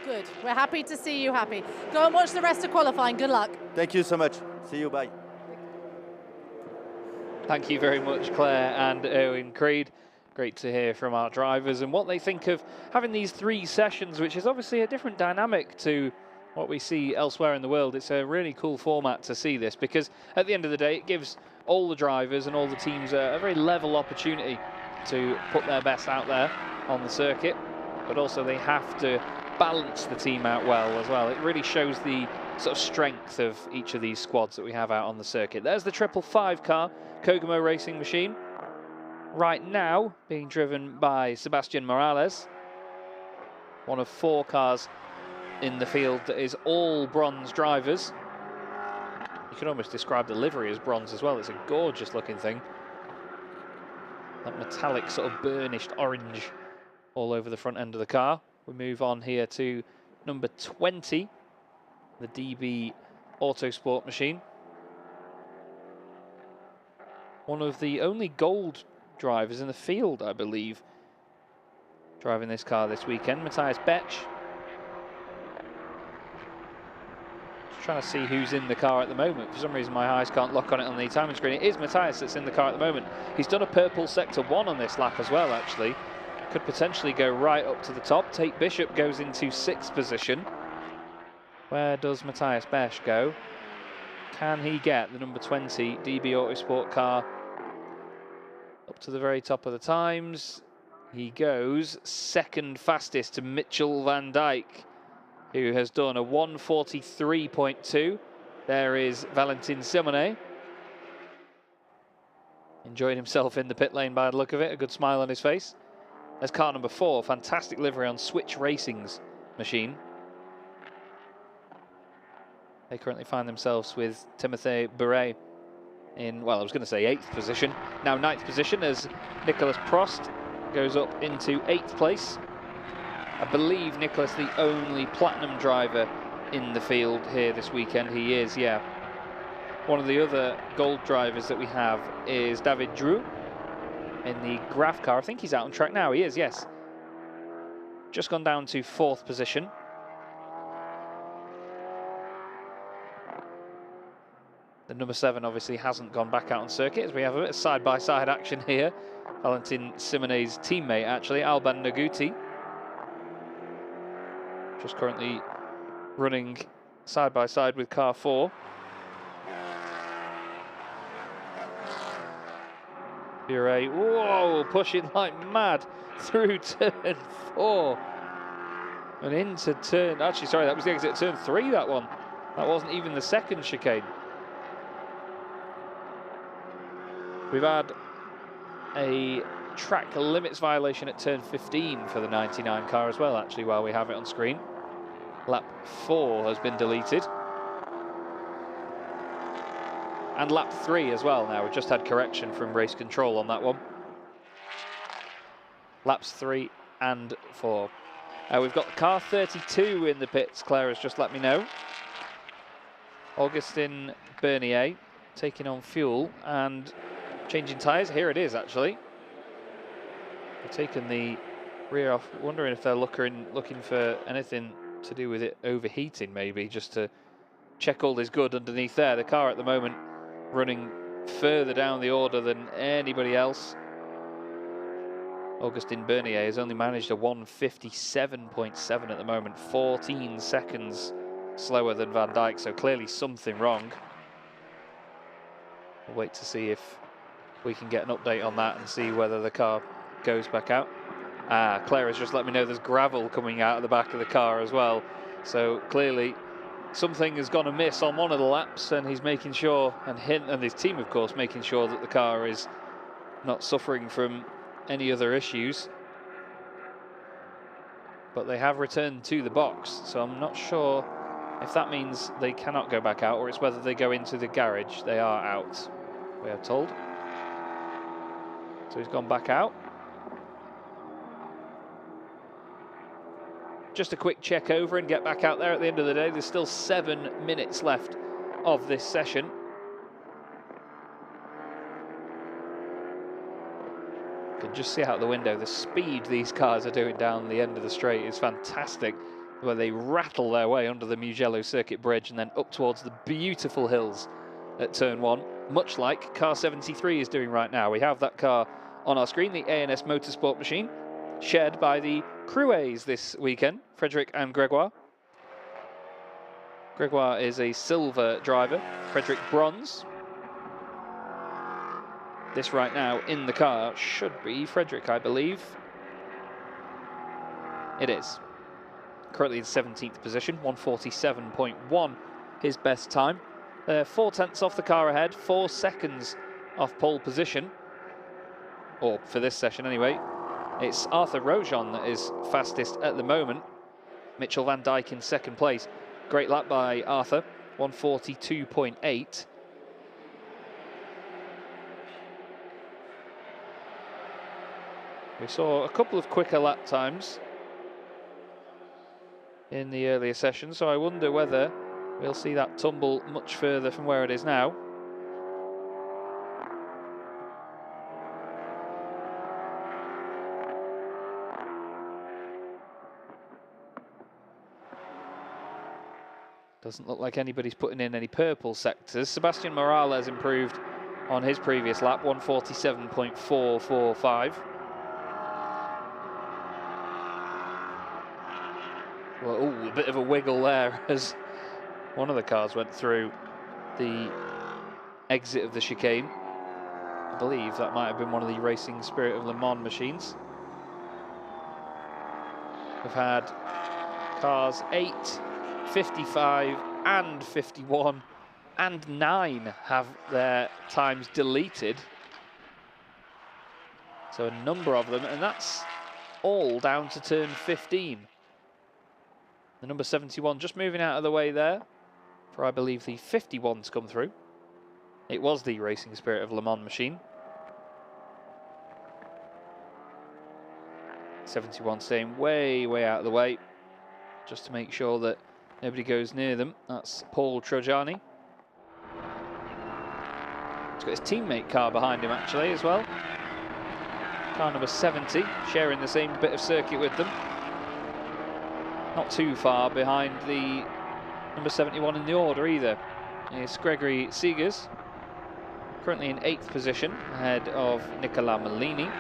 Good. We're happy to see you happy. Go and watch the rest of qualifying. Good luck. Thank you so much. See you. Bye. Thank you very much, Claire and Erwin Creed. Great to hear from our drivers and what they think of having these 3 sessions, which is obviously a different dynamic to what we see elsewhere in the world. It's a really cool format to see this, because at the end of the day, it gives all the drivers and all the teams a very level opportunity to put their best out there on the circuit, but also they have to balance the team out well as well. It really shows the sort of strength of each of these squads that we have out on the circuit. There's the 555 car, Kogumo Racing Machine, right now being driven by Sebastian Morales, one of 4 cars in the field that is all bronze drivers. You can almost describe the livery as bronze as well. It's a gorgeous looking thing. That metallic sort of burnished orange all over the front end of the car. We move on here to number 20, the DB Autosport machine. One of the only gold drivers in the field, I believe, driving this car this weekend, Matthias Bech. Just trying to see who's in the car at the moment. For some reason, my eyes can't lock on it on the timing screen. It is Matthias that's in the car at the moment. He's done a purple sector 1 on this lap as well, actually. Could potentially go right up to the top. Tate Bishop goes into 6th position. Where does Matthias Bech go? Can he get the number 20 DB Autosport car up to the very top of the times? He goes 2nd fastest to Mitchell van Dijk, who has done a 1:43.2. There is Valentin Simonet. Enjoying himself in the pit lane by the look of it, a good smile on his face. There's car number 4, fantastic livery on Switch Racing's machine. They currently find themselves with Timothy Beret in, well, I was going to say 8th position, now 9th position as Nicolas Prost goes up into 8th place. I believe Nicolas the only platinum driver in the field here this weekend. He is, yeah. One of the other gold drivers that we have is David Drew in the Graf car. I think he's out on track now. He is, yes. Just gone down to 4th position. The number 7 obviously hasn't gone back out on circuit, as we have a bit of side-by-side action here. Valentin Simone's teammate, actually, Alban Naguti. Just currently running side-by-side with car 4. Bure, whoa, pushing like mad through turn 4. And into turn, actually, sorry, that was the exit at turn 3, that one. That wasn't even the second chicane. We've had a track limits violation at turn 15 for the 99 car as well, actually, while we have it on screen. Lap 4 has been deleted. And lap 3 as well now. We've just had correction from race control on that one. Laps 3 and 4. We've got car 32 in the pits, Claire has just let me know. Augustin Bernier taking on fuel and changing tyres. Here it is, actually. They've taken the rear off, wondering if they're looking for anything to do with it overheating, maybe, just to check all is good underneath there. The car at the moment running further down the order than anybody else. Augustin Bernier has only managed a 1:57.7 at the moment, 14 seconds slower than Van Dijk, so clearly something wrong. We'll wait to see if we can get an update on that and see whether the car goes back out. Claire has just let me know there's gravel coming out of the back of the car as well. So clearly something has gone amiss on one of the laps, and he's making sure, and his team, of course, making sure that the car is not suffering from any other issues. But they have returned to the box, so I'm not sure if that means they cannot go back out or it's whether they go into the garage. They are out, we are told. So he's gone back out. Just a quick check over and get back out there at the end of the day. There's still 7 minutes left of this session. You can just see out the window the speed these cars are doing down the end of the straight is fantastic, where they rattle their way under the Mugello circuit bridge and then up towards the beautiful hills at turn 1, much like car 73 is doing right now. We have that car on our screen, the A&S Motorsport machine, shared by the Cruets this weekend, Frederic and Gregoire. Gregoire is a silver driver, Frederic bronze. This right now in the car should be Frederic, I believe. It is. Currently in 17th position, 1:47.1 his best time. 4 tenths off the car ahead, 4 seconds off pole position. Or for this session anyway. It's Arthur Rojon that is fastest at the moment. Mitchell van Dijk in 2nd place. Great lap by Arthur, 1:42.8. We saw a couple of quicker lap times in the earlier session, so I wonder whether we'll see that tumble much further from where it is now. Doesn't look like anybody's putting in any purple sectors. Sebastian Morales improved on his previous lap, 1:47.445. Well, ooh, a bit of a wiggle there as one of the cars went through the exit of the chicane. I believe that might have been one of the Racing Spirit of Le Mans machines. We've had cars 8, 55 and 51 and 9 have their times deleted. So a number of them, and that's all down to turn 15. The number 71 just moving out of the way there for, I believe, the 51 to come through. It was the Racing Spirit of Le Mans machine. 71 staying way, way out of the way, just to make sure that nobody goes near them. That's Paul Trojani. He's got his teammate car behind him, actually, as well. Car number 70, sharing the same bit of circuit with them. Not too far behind the number 71 in the order either. It's Gregory Segers, currently in 8th position, ahead of Nicola Malini.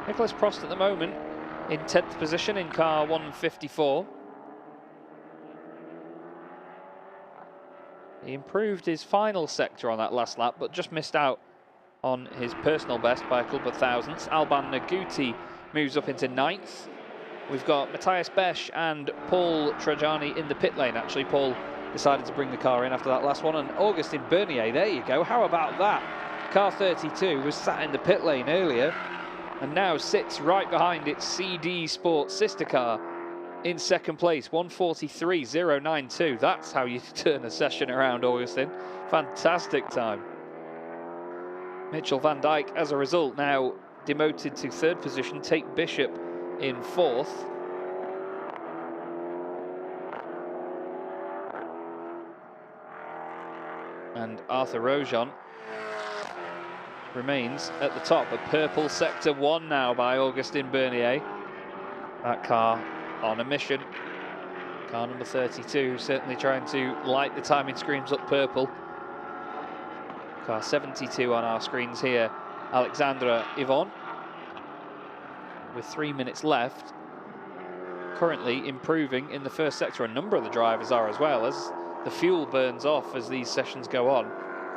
Nicolas Prost at the moment in 10th position in car 154. He improved his final sector on that last lap, but just missed out on his personal best by a couple of thousandths. Alban Naguti moves up into 9th. We've got Matthias Besch and Paul Trojani in the pit lane. Actually, Paul decided to bring the car in after that last one. And Augustin Bernier, there you go. How about that? Car 32 was sat in the pit lane earlier and now sits right behind its CD Sports sister car in 2nd place, 1:43.092. That's how you turn a session around, Augustin. Fantastic time. Mitchell van Dijk, as a result, now demoted to 3rd position. Tate Bishop in 4th. And Arthur Rojon remains at the top. A purple sector 1 now by Augustin Bernier. That car on a mission. Car number 32 certainly trying to light the timing screens up purple. Car 72 on our screens here, Alexandra Yvonne. With 3 minutes left, currently improving in the first sector. A number of the drivers are as well. As the fuel burns off as these sessions go on,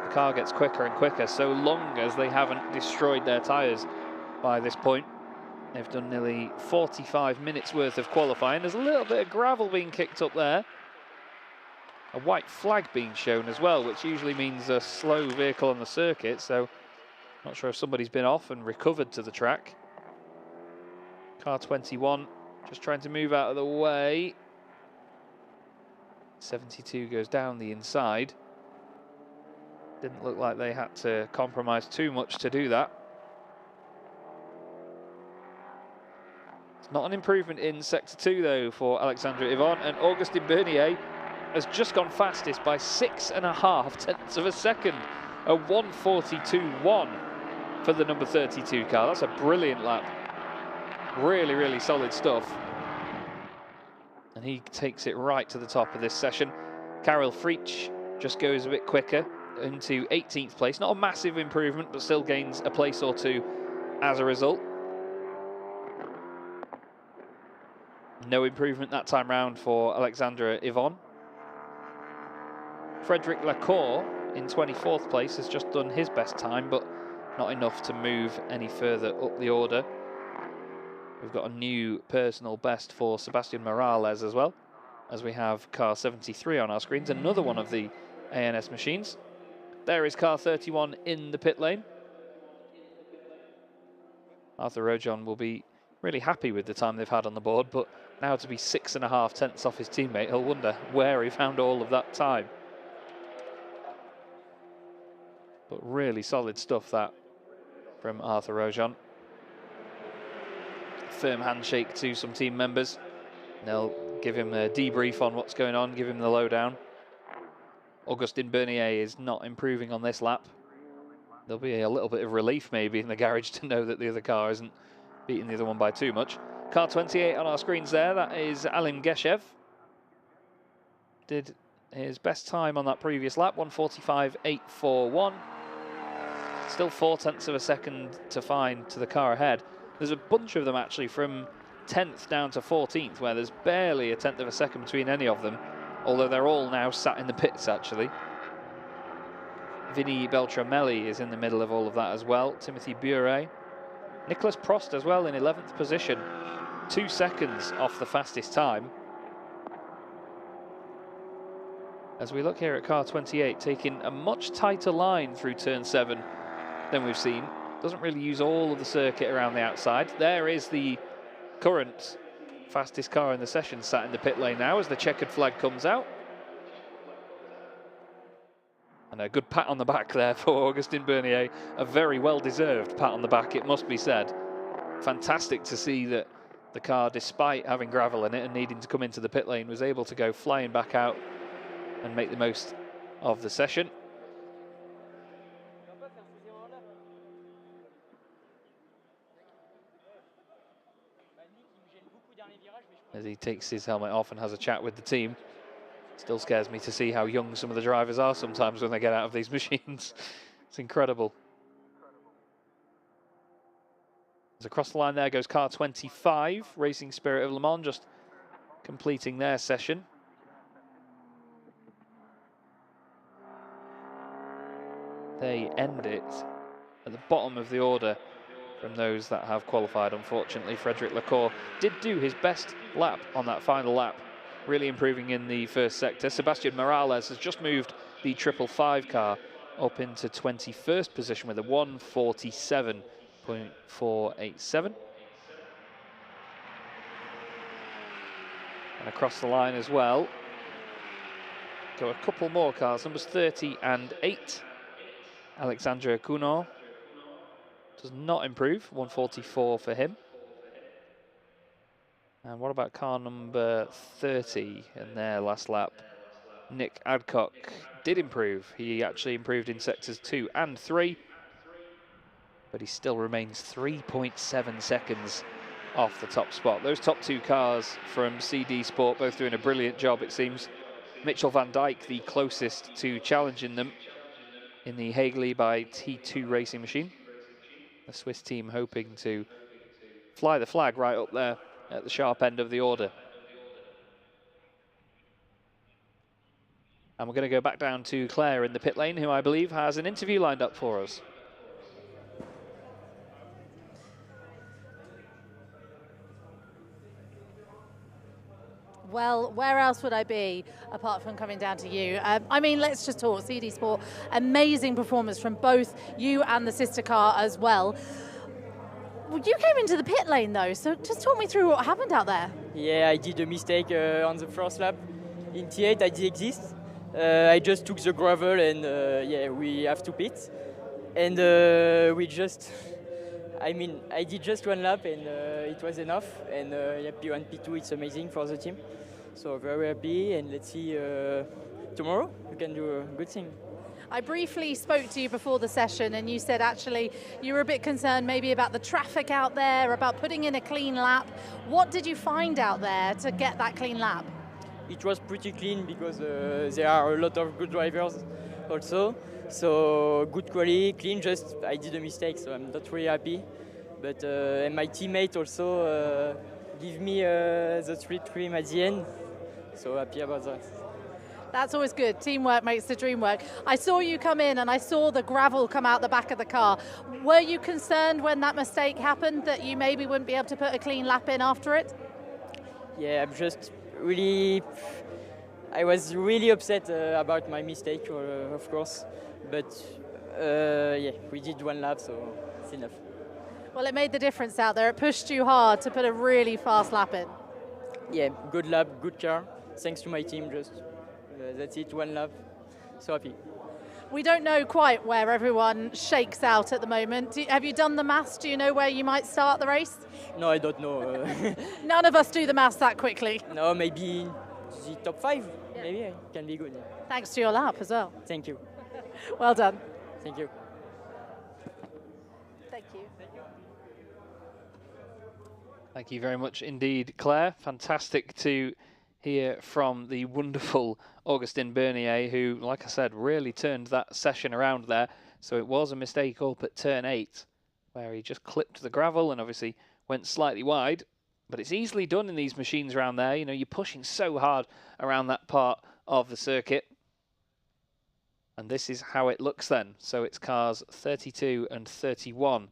the car gets quicker and quicker, so long as they haven't destroyed their tyres by this point. They've done nearly 45 minutes worth of qualifying. There's a little bit of gravel being kicked up there. A white flag being shown as well, which usually means a slow vehicle on the circuit, so not sure if somebody's been off and recovered to the track. Car 21 just trying to move out of the way. 72 goes down the inside. Didn't look like they had to compromise too much to do that. It's not an improvement in Sector 2 though for Alexandra Yvonne, and Augustin Bernier has just gone fastest by 6.5 tenths of a second. A 1:42.1 for the number 32 car. That's a brilliant lap. Really, really solid stuff. And he takes it right to the top of this session. Karel Frisch just goes a bit quicker into 18th place. Not a massive improvement, but still gains a place or two as a result. No improvement that time round for Alexandra Yvonne. Frederic Lacour in 24th place has just done his best time, but not enough to move any further up the order. We've got a new personal best for Sebastian Morales as well, as we have car 73 on our screens, another one of the ANS machines. There is car 31 in the pit lane. Arthur Rojon will be really happy with the time they've had on the board, but now to be 6.5 tenths off his teammate, he'll wonder where he found all of that time. But really solid stuff that from Arthur Rojon. Firm handshake to some team members. They'll give him a debrief on what's going on, give him the lowdown. Augustin Bernier is not improving on this lap. There'll be a little bit of relief maybe in the garage to know that the other car isn't beating the other one by too much. Car 28 on our screens there, that is Alim Geshev. Did his best time on that previous lap, 1:45.841. Still 4 tenths of a second to find to the car ahead. There's a bunch of them actually from 10th down to 14th, where there's barely a tenth of a second between any of them, although they're all now sat in the pits actually. Vinny Beltramelli is in the middle of all of that as well. Timothy Bure. Nicolas Prost as well in 11th position. 2 seconds off the fastest time. As we look here at car 28, taking a much tighter line through turn 7 than we've seen. Doesn't really use all of the circuit around the outside. There is the current fastest car in the session sat in the pit lane now as the checkered flag comes out. And a good pat on the back there for Augustin Bernier. A very well-deserved pat on the back, it must be said. Fantastic to see that the car, despite having gravel in it and needing to come into the pit lane, was able to go flying back out and make the most of the session. As he takes his helmet off and has a chat with the team. Still scares me to see how young some of the drivers are sometimes when they get out of these machines. It's incredible. As across the line there goes car 25, Racing Spirit of Le Mans, just completing their session. They end it at the bottom of the order from those that have qualified. Unfortunately, Frédéric Lecour did do his best lap on that final lap, really improving in the first sector. Sebastian Morales has just moved the 555 car up into 21st position with a 1:47.487. And across the line as well go a couple more cars, numbers 30 and 8. Alexandre Cournot does not improve, 1:44 for him. And what about car number 30 in their last lap? Nick Adcock did improve. He actually improved in sectors 2 and 3, but he still remains 3.7 seconds off the top spot. Those top two cars from CD Sport both doing a brilliant job, it seems. Mitchell van Dijk, the closest to challenging them in the Hallyday by T2 Racing Machine. The Swiss team hoping to fly the flag right up there at the sharp end of the order. And we're going to go back down to Claire in the pit lane, who I believe has an interview lined up for us. Well, where else would I be apart from coming down to you? I mean, let's just talk CD Sport. Amazing performance from both you and the sister car as well. You came into the pit lane though, so just talk me through what happened out there. Yeah, I did a mistake on the first lap. In T8 I did exist. I just took the gravel and yeah, we have to pit. And we just, I mean, I did just one lap and it was enough. And yeah, P1, P2, it's amazing for the team. So very happy, and let's see tomorrow we can do a good thing. I briefly spoke to you before the session and you said actually you were a bit concerned maybe about the traffic out there, about putting in a clean lap. What did you find out there to get that clean lap? It was pretty clean because there are a lot of good drivers also. So good quality, clean, just I did a mistake, so I'm not really happy. But and my teammate also give me the street cream at the end, so happy about that. That's always good. Teamwork makes the dream work. I saw you come in and I saw the gravel come out the back of the car. Were you concerned when that mistake happened that you maybe wouldn't be able to put a clean lap in after it? Yeah, I'm just really, I was really upset about my mistake, of course. But yeah, we did one lap, so it's enough. Well, it made the difference out there. It pushed you hard to put a really fast lap in. Yeah, good lap, good car. Thanks to my team, just that's it, one lap. So happy. We don't know quite where everyone shakes out at the moment. Have you done the maths? Do you know where you might start the race? No, I don't know. None of us do the maths that quickly. No, maybe the top 5. Yeah. Maybe it can be good. Thanks to your lap as well. Thank you. Well done. Thank you. Thank you. Thank you very much indeed, Claire. Fantastic to hear from the wonderful Augustin Bernier, who, like I said, really turned that session around there. So it was a mistake up at turn 8, where he just clipped the gravel and obviously went slightly wide. But it's easily done in these machines around there. You know, you're pushing so hard around that part of the circuit. And this is how it looks then. So it's cars 32 and 31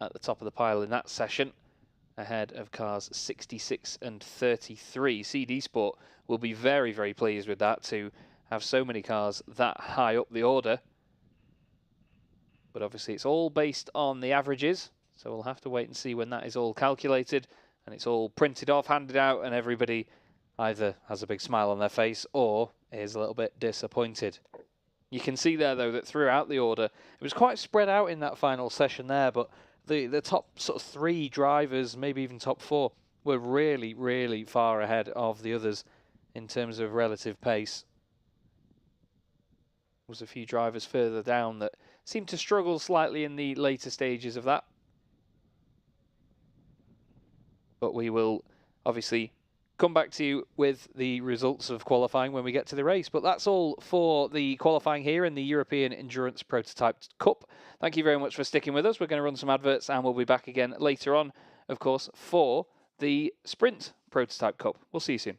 at the top of the pile in that session, ahead of cars 66 and 33. CD Sport will be very, very pleased with that, to have so many cars that high up the order. But obviously it's all based on the averages, so we'll have to wait and see when that is all calculated and it's all printed off, handed out, and everybody either has a big smile on their face or is a little bit disappointed. You can see there, though, that throughout the order, it was quite spread out in that final session there, but the top sort of 3 drivers, maybe even top 4, were really, really far ahead of the others in terms of relative pace. There was a few drivers further down that seemed to struggle slightly in the later stages of that. But we will obviously come back to you with the results of qualifying when we get to the race. But that's all for the qualifying here in the European Endurance Prototype Cup. Thank you very much for sticking with us. We're going to run some adverts and we'll be back again later on, of course, for the Sprint Prototype Cup. We'll see you soon.